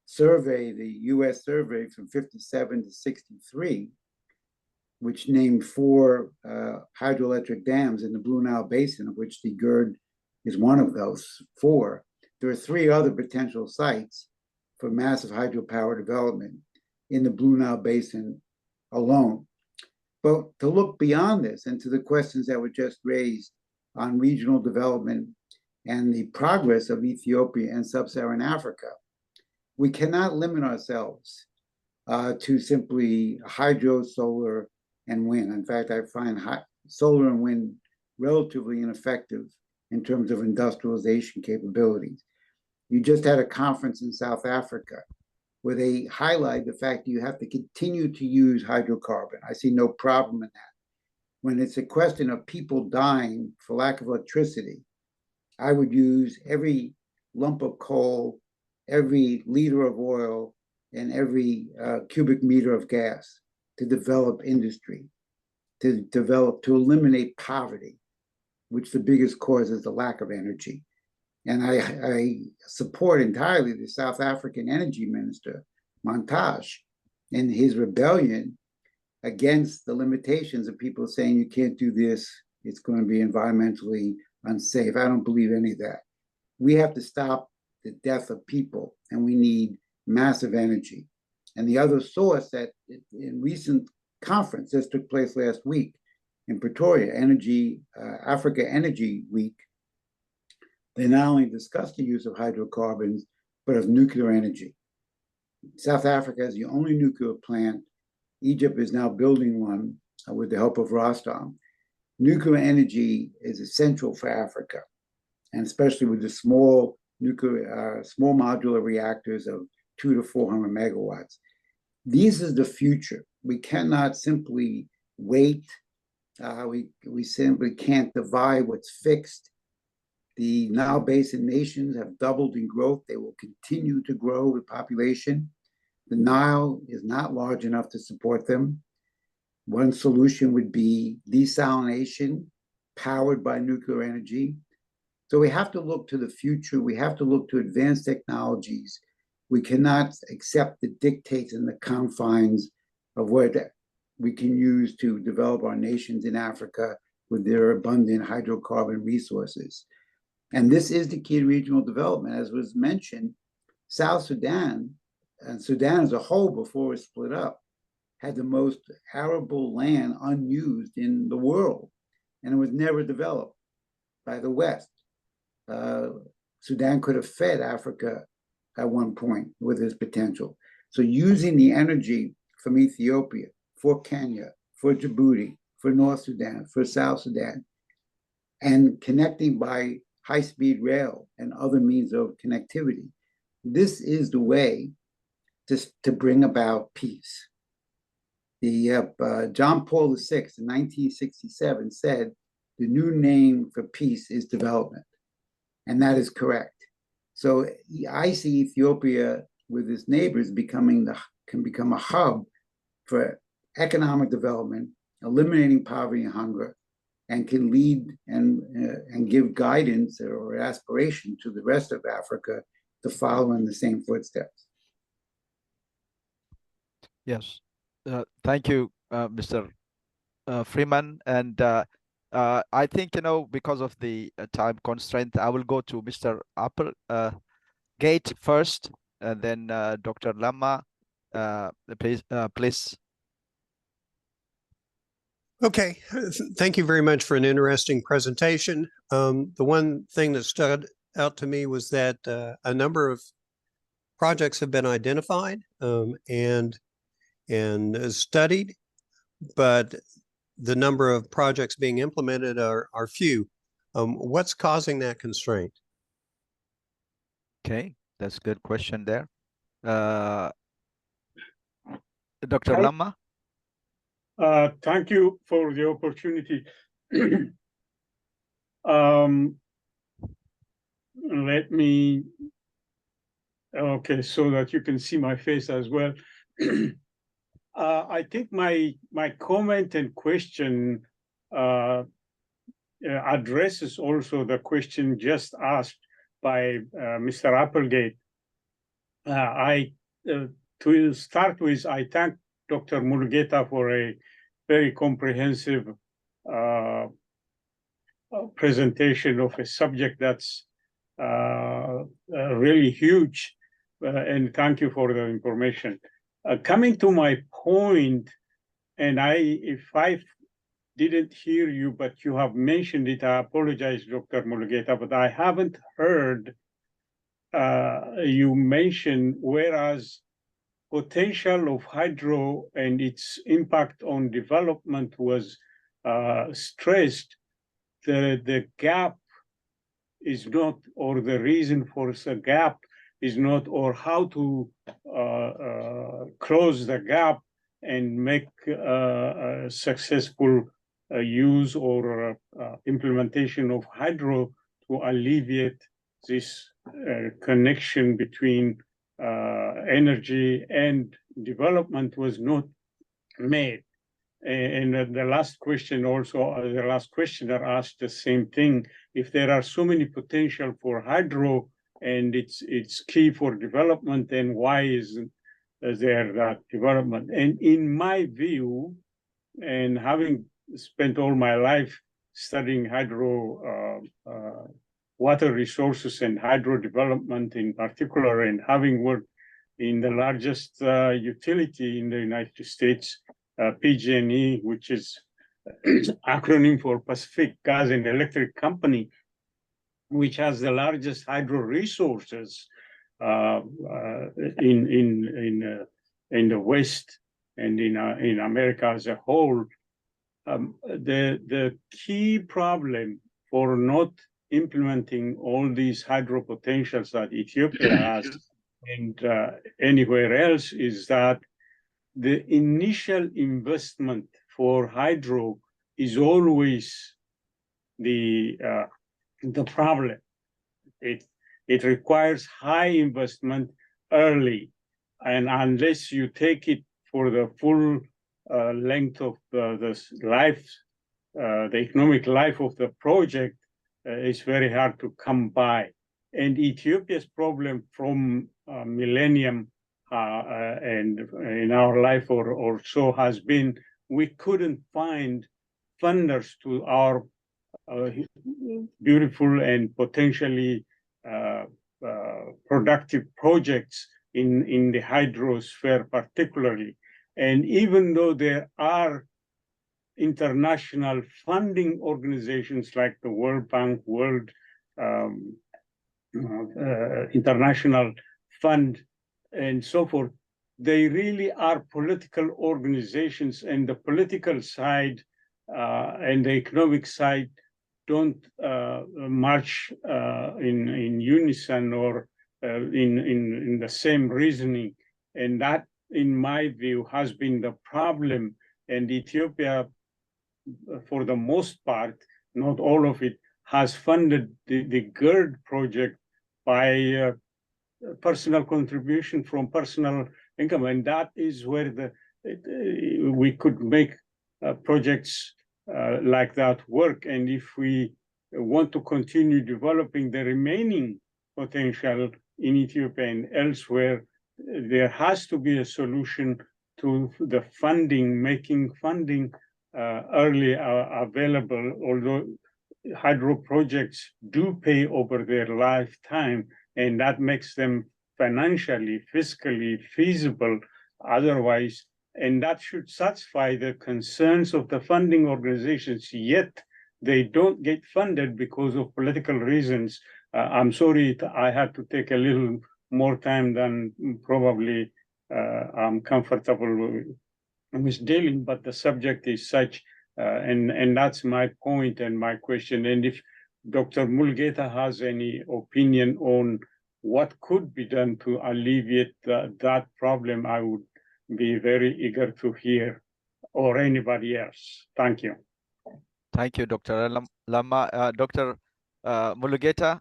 survey, the US survey from 57 to 63, which named 4 hydroelectric dams in the Blue Nile Basin, of which the GERD is one of those 4. There are 3 other potential sites for massive hydropower development in the Blue Nile Basin alone. But to look beyond this and to the questions that were just raised on regional development and the progress of Ethiopia and sub-Saharan Africa, we cannot limit ourselves to simply hydro, solar, and wind. In fact, I find solar and wind relatively ineffective in terms of industrialization capabilities. You just had a conference in South Africa where they highlight the fact that you have to continue to use hydrocarbon. I see no problem in that. When it's a question of people dying for lack of electricity, I would use every lump of coal, every liter of oil, and every cubic meter of gas to develop industry, to eliminate poverty, which the biggest cause is the lack of energy. And I support entirely the South African energy minister, Montage, in his rebellion against the limitations of people saying you can't do this, it's going to be environmentally unsafe. I don't believe any of that. We have to stop the death of people, and we need massive energy. And the other source that in recent conference, this took place last week in Pretoria, Africa Energy Week, they not only discussed the use of hydrocarbons, but of nuclear energy. South Africa has the only nuclear plant. Egypt is now building one with the help of Rostom. Nuclear energy is essential for Africa, and especially with the small modular reactors of 200 to 400 megawatts. This is the future. We cannot simply wait. We simply can't divide what's fixed. The Nile Basin nations have doubled in growth. They will continue to grow with population. The Nile is not large enough to support them. One solution would be desalination powered by nuclear energy. So we have to look to the future. We have to look to advanced technologies. We cannot accept the dictates and the confines of what we can use to develop our nations in Africa with their abundant hydrocarbon resources. And this is the key to regional development. As was mentioned, South Sudan, and Sudan as a whole before it split up, had the most arable land unused in the world, and it was never developed by the West. Sudan could have fed Africa at one point with its potential. So using the energy from Ethiopia for Kenya, for Djibouti, for North Sudan, for South Sudan, and connecting by high-speed rail and other means of connectivity, this is the way to bring about peace. John Paul VI in 1967 said, the new name for peace is development. And that is correct. So I see Ethiopia with its neighbors can become a hub for economic development, eliminating poverty and hunger, and can lead and give guidance or aspiration to the rest of Africa to follow in the same footsteps. Yes. Thank you, Mr. Freeman. And I think, because of the time constraint, I will go to Mr. Applegate first, and then Dr. Lama, please. Okay, thank you very much for an interesting presentation. The one thing that stood out to me was that a number of projects have been identified and studied, but the number of projects being implemented are few. What's causing that constraint? Okay, that's a good question there. Dr. Lama? Thank you for the opportunity. Let me, okay, so that you can see my face as well. I think my comment and question addresses also the question just asked by Mr. Applegate. To start with, I thank Dr. Mulugeta for a very comprehensive presentation of a subject that's really huge, and thank you for the information. Coming to my point, and if I didn't hear you, but you have mentioned it, I apologize, Dr. Mulugeta, but I haven't heard you mention, whereas potential of hydro and its impact on development was stressed, the gap is not, or the reason for the gap is not, or how to close the gap and make a successful use or implementation of hydro to alleviate this connection between energy and development was not made. And the last question also, the last questioner asked the same thing. If there are so many potential for hydro and it's key for development, then why isn't there that development? And in my view, and having spent all my life studying hydro water resources and hydro development in particular, and having worked in the largest utility in the United States, PG&E, which is acronym for Pacific Gas and Electric Company, which has the largest hydro resources in the West and in America as a whole. The key problem for not implementing all these hydro potentials that Ethiopia has and anywhere else is that the initial investment for hydro is always the problem. It requires high investment early, and unless you take it for the full length of the economic life of the project, it's very hard to come by. And Ethiopia's problem from millennium and in our life or so has been, we couldn't find funders to our beautiful and potentially productive projects in the hydrosphere particularly. And even though there are international funding organizations like the World Bank, World International Fund, and so forth, they really are political organizations, and the political side and the economic side don't march in unison or in the same reasoning. And that, in my view, has been the problem. And Ethiopia, for the most part, not all of it, has funded the GERD project by personal contribution from personal income. And that is where we could make projects like that work. And if we want to continue developing the remaining potential in Ethiopia and elsewhere, there has to be a solution to the funding, making funding early available, although hydro projects do pay over their lifetime, and that makes them financially, fiscally feasible otherwise, and that should satisfy the concerns of the funding organizations, yet they don't get funded because of political reasons. I'm sorry, I had to take a little more time than probably I'm comfortable with dealing, but the subject is such, and that's my point and my question. And if Dr. Mulugeta has any opinion on what could be done to alleviate that problem, I would be very eager to hear, or anybody else. Thank you. Thank you, Dr. Lama. Dr. Mulugeta.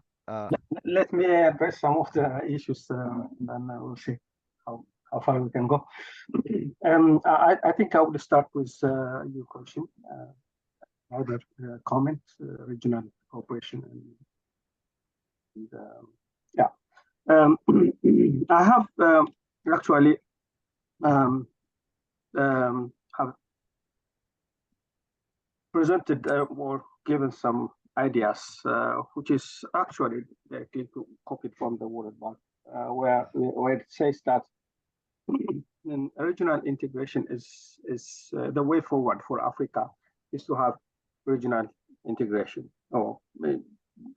Let me address some of the issues, and I will see how far we can go. I think I would start with your question, other comments, regional cooperation, and yeah. I have actually have presented or given some ideas, which is actually directly copied from the World Bank, where it says that regional integration is the way forward for Africa is to have regional integration. Or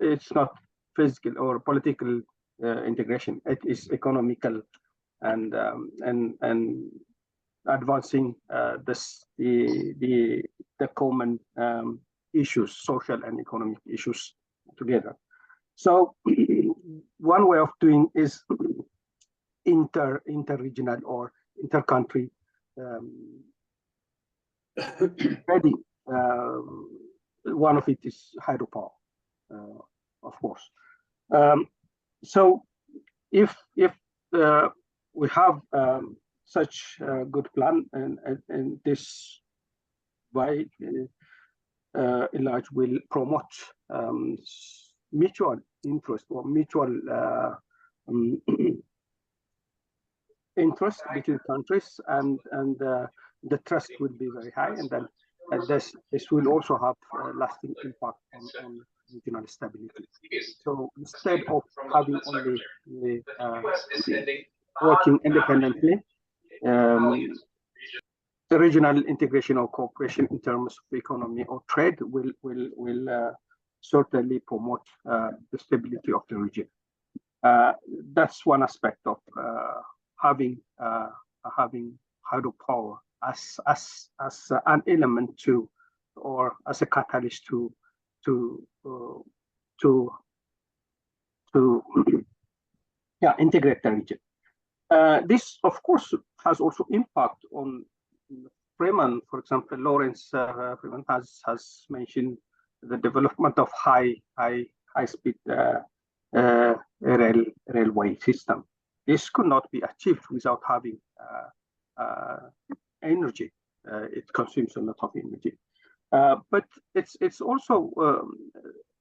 it's not physical or political integration; it is economical and advancing the common issues, social and economic issues together. So one way of doing is interregional or inter-country trading. One of it is hydropower, of course. So if we have such a good plan, and this by and large will promote mutual interest or mutual interest between countries, and the trust will be very high, and then this will also have a lasting impact on regional stability. So instead of having only working independently, the regional integration or cooperation in terms of economy or trade will certainly promote the stability of the region. That's one aspect of having hydropower as an element to, or as a catalyst to integrate the region. This, of course, has also impact on Freeman. For example, Lawrence Freeman has mentioned the development of high-speed railway system. This could not be achieved without having energy. It consumes a lot of energy, but it's also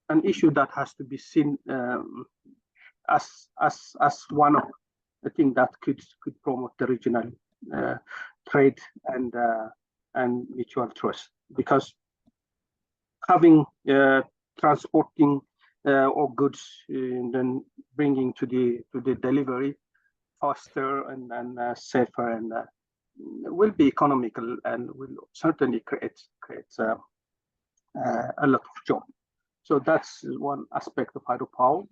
an issue that has to be seen as one of the things that could promote the regional trade and mutual trust, because having transporting or goods and then bringing to the delivery faster and safer and will be economical and will certainly create a lot of jobs. So that's one aspect of hydropower,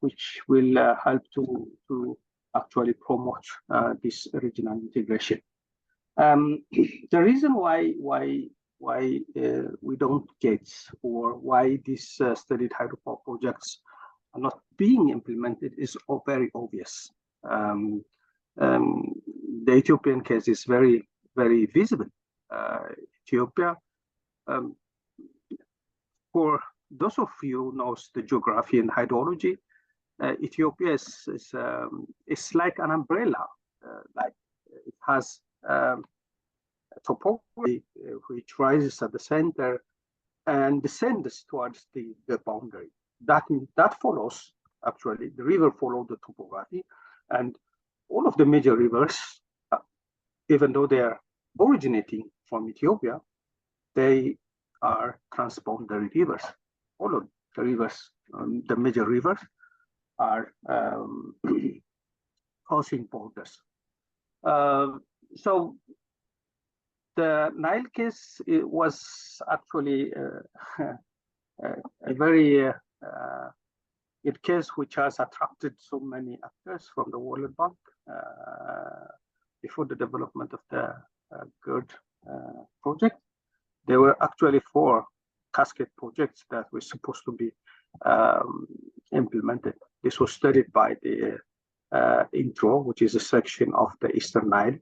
which will help to actually promote this regional integration. The reason why we don't get, or why these studied hydropower projects are not being implemented is very obvious. The Ethiopian case is very, very visible. Ethiopia, for those of you who knows the geography and hydrology, Ethiopia is like an umbrella. Like it has topography which rises at the center and descends towards the boundary. That follows, actually, the river follows the topography, and all of the major rivers, even though they are originating from Ethiopia, they are transboundary rivers. All of the rivers, the major rivers, are crossing borders. So the Nile case was actually a very a case which has attracted so many actors from the World Bank before the development of the GERD project. There were actually 4 cascade projects that were supposed to be implemented. This was studied by the intro, which is a section of the Eastern Nile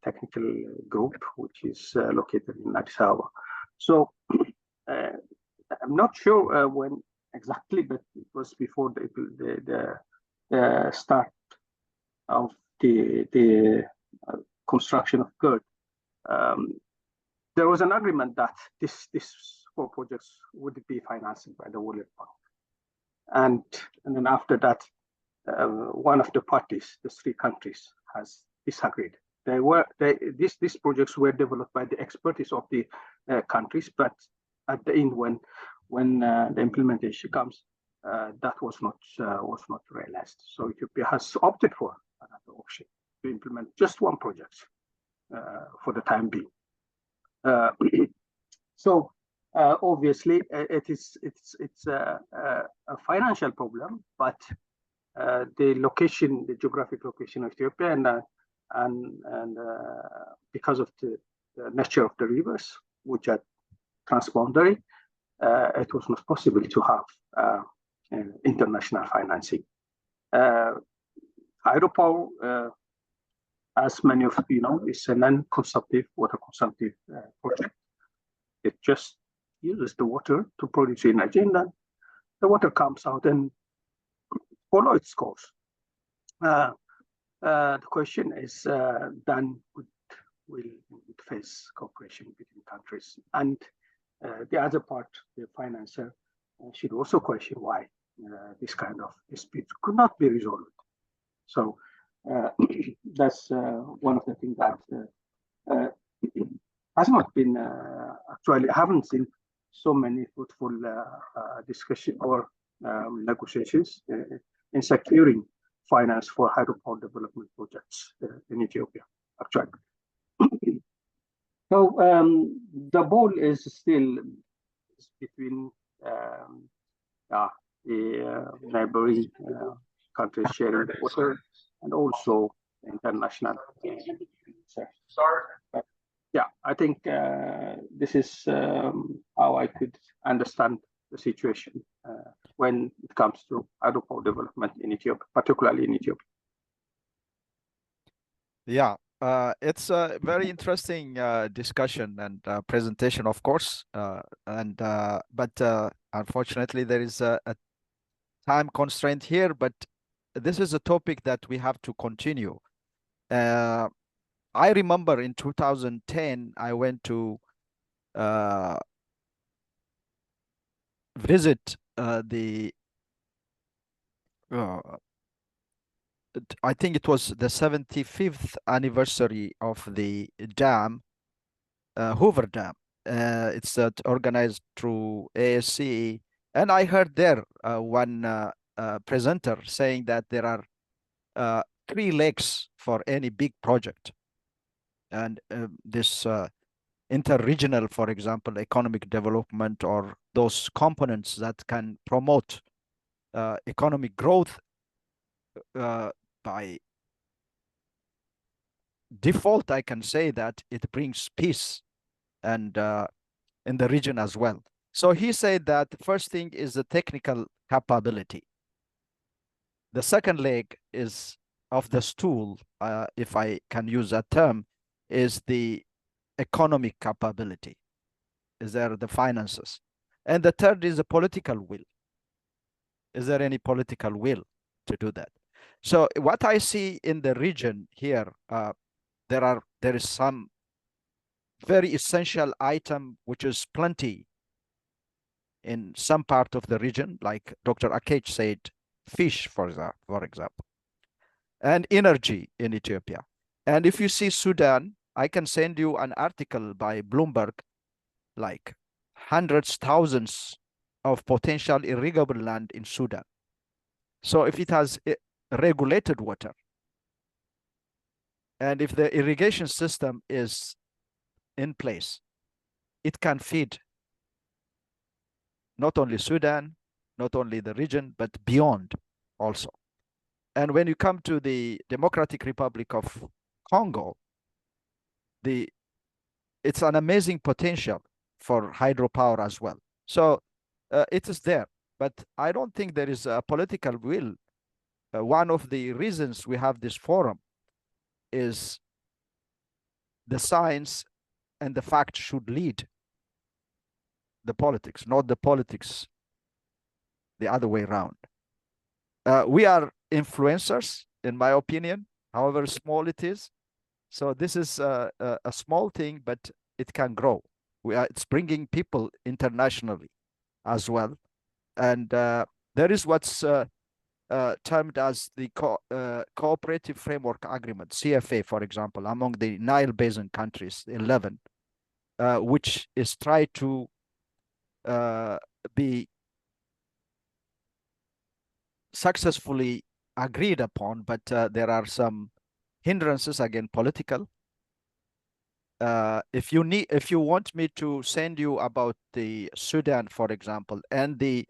technical group, which is located in Addis Ababa. So I'm not sure when exactly, but it was before the start of the construction of GERD. There was an agreement that these 4 projects would be financed by the World Bank. And then after that, one of the parties, the 3 countries, has disagreed. These projects were developed by the expertise of the countries, but at the end, when the implementation comes, that was not realized. So Ethiopia has opted for another option to implement just 1 project for the time being. So obviously, it's a financial problem, but the geographic location of Ethiopia, and because of the nature of the rivers, which are transboundary, it was not possible to have international financing. Hydropower, as many of you know, is a non-consumptive, water-consumptive project. It just uses the water to produce energy, and then the water comes out and follow its course. The question is, then will face cooperation between countries, and the other part, the financer, should also question why this kind of dispute could not be resolved. So that's one of the things that has not been actually, I haven't seen so many fruitful discussion or negotiations in securing finance for hydropower development projects in Ethiopia, actually. So the ball is still between the neighboring countries sharing the water, and also international. Yeah, I think this is how I could understand the situation when it comes to hydropower development in Ethiopia, particularly in Ethiopia. Yeah, it's a very interesting discussion and presentation, of course. But unfortunately, there is a time constraint here. But this is a topic that we have to continue. I remember in 2010, I went to visit I think it was the 75th anniversary of the dam, Hoover Dam. It's organized through ASCE, and I heard there one presenter saying that there are 3 legs for any big project, and this interregional, for example, economic development, or those components that can promote economic growth by default, I can say that it brings peace and in the region as well. So he said that the first thing is the technical capability. The second leg is of the stool, if I can use that term, is the economic capability. Is there the finances? And the third is the political will. Is there any political will to do that? So what I see in the region here, there is some very essential item, which is plenty in some part of the region, like Dr. Akech said, fish, for example, and energy in Ethiopia. And if you see Sudan, I can send you an article by Bloomberg, like hundreds, thousands of potential irrigable land in Sudan. So if it has regulated water, and if the irrigation system is in place, it can feed not only Sudan, not only the region, but beyond also. And when you come to the Democratic Republic of Congo, it's an amazing potential for hydropower as well. So it is there, but I don't think there is a political will. One of the reasons we have this forum is the science and the fact should lead the politics, not the politics the other way around. We are influencers, in my opinion, however small it is. So this is a small thing, but it can grow. It's bringing people internationally as well. And there is what's termed as the Cooperative Framework Agreement, CFA, for example, among the Nile Basin countries, 11, which is tried to be successfully agreed upon, but there are some hindrances, again, political. If you want me to send you about the Sudan, for example, and the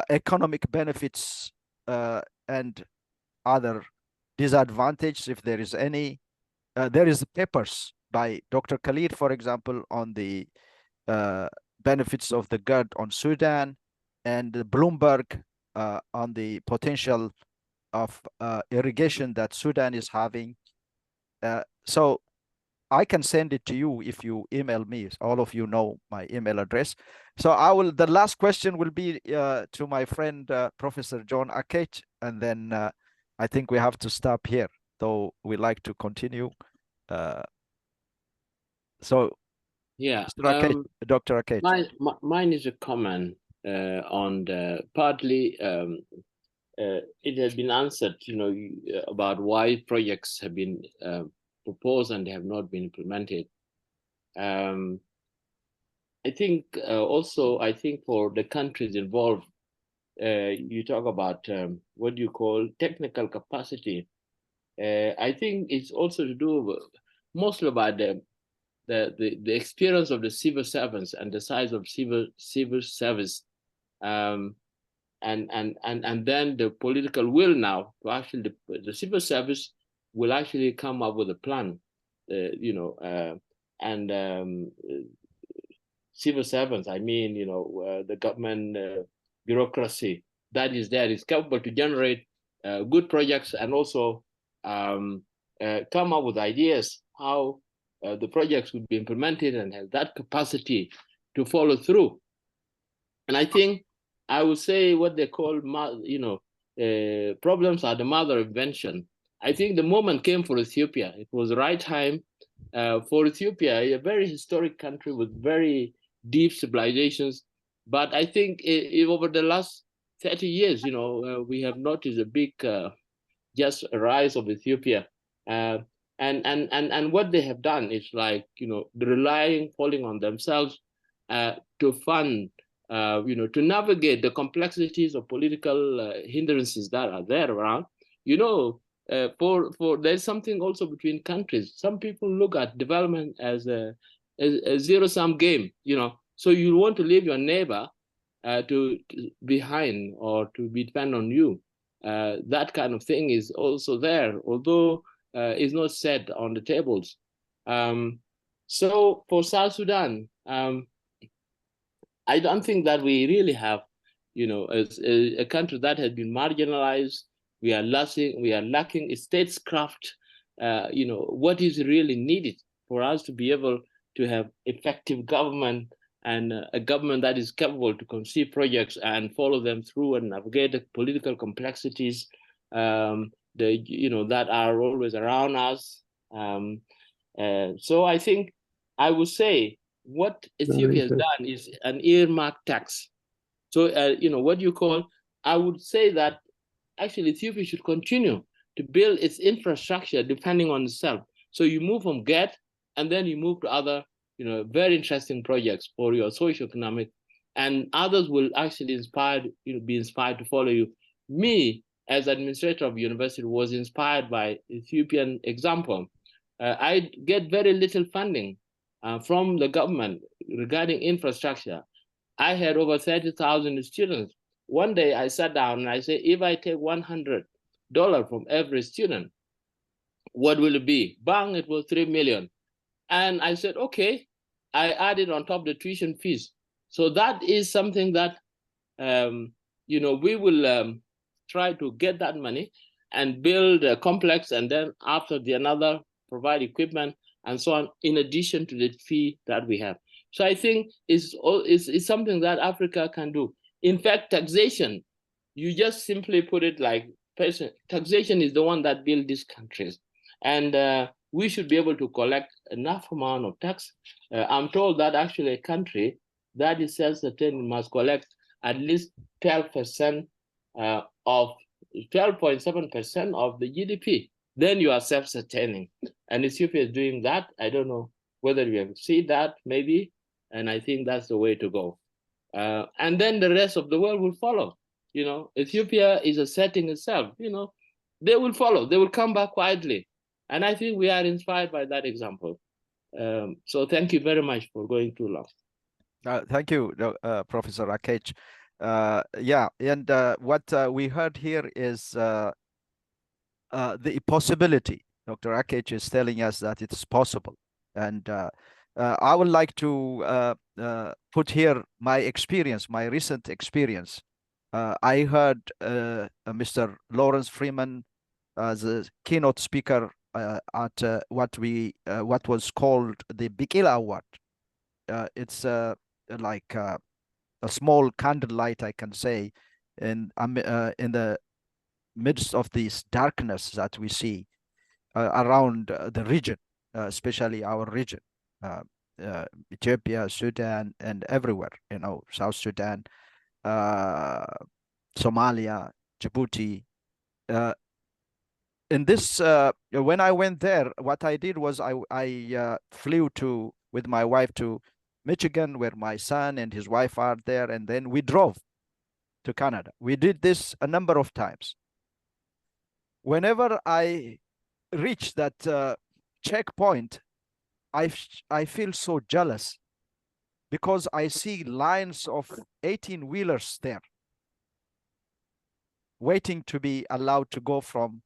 economic benefits and other disadvantages, if there is any, there is papers by Dr. Khalid, for example, on the benefits of the GERD on Sudan, and Bloomberg on the potential of irrigation that Sudan is having. So I can send it to you if you email me. All of you know my email address. So the last question will be to my friend, Professor John Akech, and then I think we have to stop here, though we like to continue. So yeah, Dr. Akech. Mine is a comment on the partly it has been answered, about why projects have been proposed and they have not been implemented. I think also, for the countries involved, you talk about what you call technical capacity. I think it's also to do mostly about the experience of the civil servants and the size of civil service, and then the political will now to actually the civil service will actually come up with a plan, civil servants, I mean, the government bureaucracy that is there is capable to generate good projects and also come up with ideas how the projects would be implemented and has that capacity to follow through. And I think I would say what they call, problems are the mother of invention. I think the moment came for Ethiopia. It was the right time for Ethiopia, a very historic country with very deep civilizations. But I think over the last 30 years, we have noticed a big just rise of Ethiopia. And what they have done is falling on themselves to fund, to navigate the complexities of political hindrances that are there around. There's something also between countries. Some people look at development as a zero-sum game, So you want to leave your neighbor to behind or to be dependent on you. That kind of thing is also there, although it's not said on the tables. So for South Sudan, I don't think that we really have, as a country that has been marginalized. We are lacking statecraft. What is really needed for us to be able to have effective government and a government that is capable to conceive projects and follow them through and navigate the political complexities that are always around us. So I think I would say what Ethiopia has done is an earmark tax. So, what you call, I would say that actually Ethiopia should continue to build its infrastructure depending on itself. So you move from GET and then you move to other, very interesting projects for your socio-economic, and others will actually be inspired to follow you. Me, as administrator of university, was inspired by Ethiopian example. I get very little funding from the government regarding infrastructure. I had over 30,000 students. One day I sat down and I said, if I take $100 from every student, what will it be? Bang, it was 3 million. And I said, okay, I added on top the tuition fees. So that is something that, we will try to get that money and build a complex, and then after another provide equipment and so on, in addition to the fee that we have. So I think it's something that Africa can do. In fact, taxation, you just simply put it like taxation is the one that builds these countries. And we should be able to collect enough amount of tax. I'm told that actually a country that is self-sustaining must collect at least 12% of 12.7% of the GDP. Then you are self-sustaining. And Ethiopia is doing that. I don't know whether you have seen that, maybe. And I think that's the way to go. And then the rest of the world will follow. Ethiopia is asserting itself. They will follow. They will come back quietly. And I think we are inspired by that example. So thank you very much for going too long. Thank you, Professor Akech. Yeah, and what we heard here is the possibility. Dr. Akech is telling us that it's possible. And I would like to put here my experience, my recent experience. I heard Mr. Lawrence Freeman as a keynote speaker at what was called the Bikila Award. It's like a small candlelight, I can say, in the midst of this darkness that we see around the region, especially our region, Ethiopia, Sudan, and everywhere, South Sudan, Somalia, Djibouti. In this, when I went there, what I did was I flew with my wife to Michigan, where my son and his wife are there, and then we drove to Canada. We did this a number of times. Whenever I reach that checkpoint, I feel so jealous because I see lines of 18-wheelers there waiting to be allowed to go from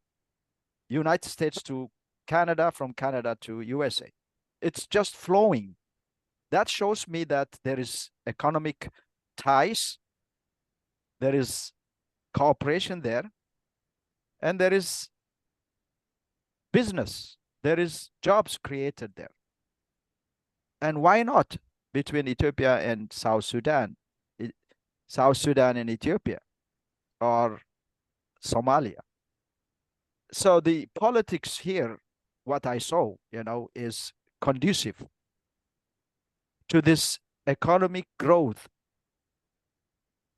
United States to Canada, from Canada to USA. It's just flowing. That shows me that there is economic ties, there is cooperation there, and there is business, there is jobs created there. And why not between Ethiopia and South Sudan, South Sudan and Ethiopia, or Somalia? So the politics here, what I saw, is conducive to this economic growth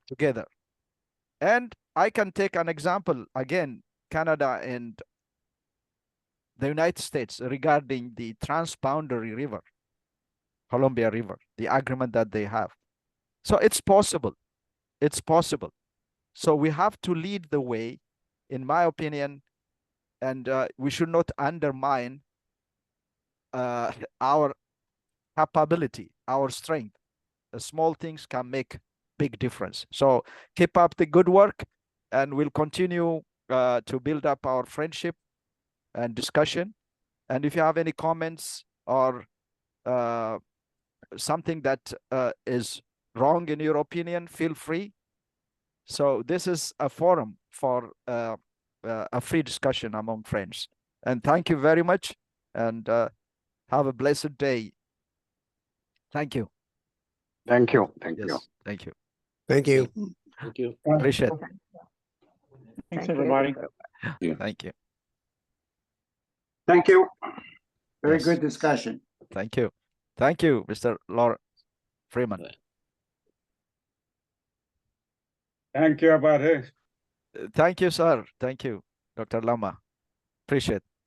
together. And I can take an example, again, Canada and the United States regarding the transboundary river, Columbia River, the agreement that they have. So it's possible. It's possible. So we have to lead the way, in my opinion, and we should not undermine our capability, our strength. The small things can make big difference. So keep up the good work, and we'll continue to build up our friendship and discussion. And if you have any comments or something that is wrong in your opinion, feel free. So this is a forum for a free discussion among friends. And thank you very much, and have a blessed day. Thank you. Thank you. Thank you. Thank you. Thank you. Thank you. Appreciate it. Thanks, everybody. Thank you. Thank you. Very Yes. good discussion. Thank you. Thank you, Mr. Lord Freeman. Thank you, Abate. Thank you, sir. Thank you, Dr. Lama. Appreciate it.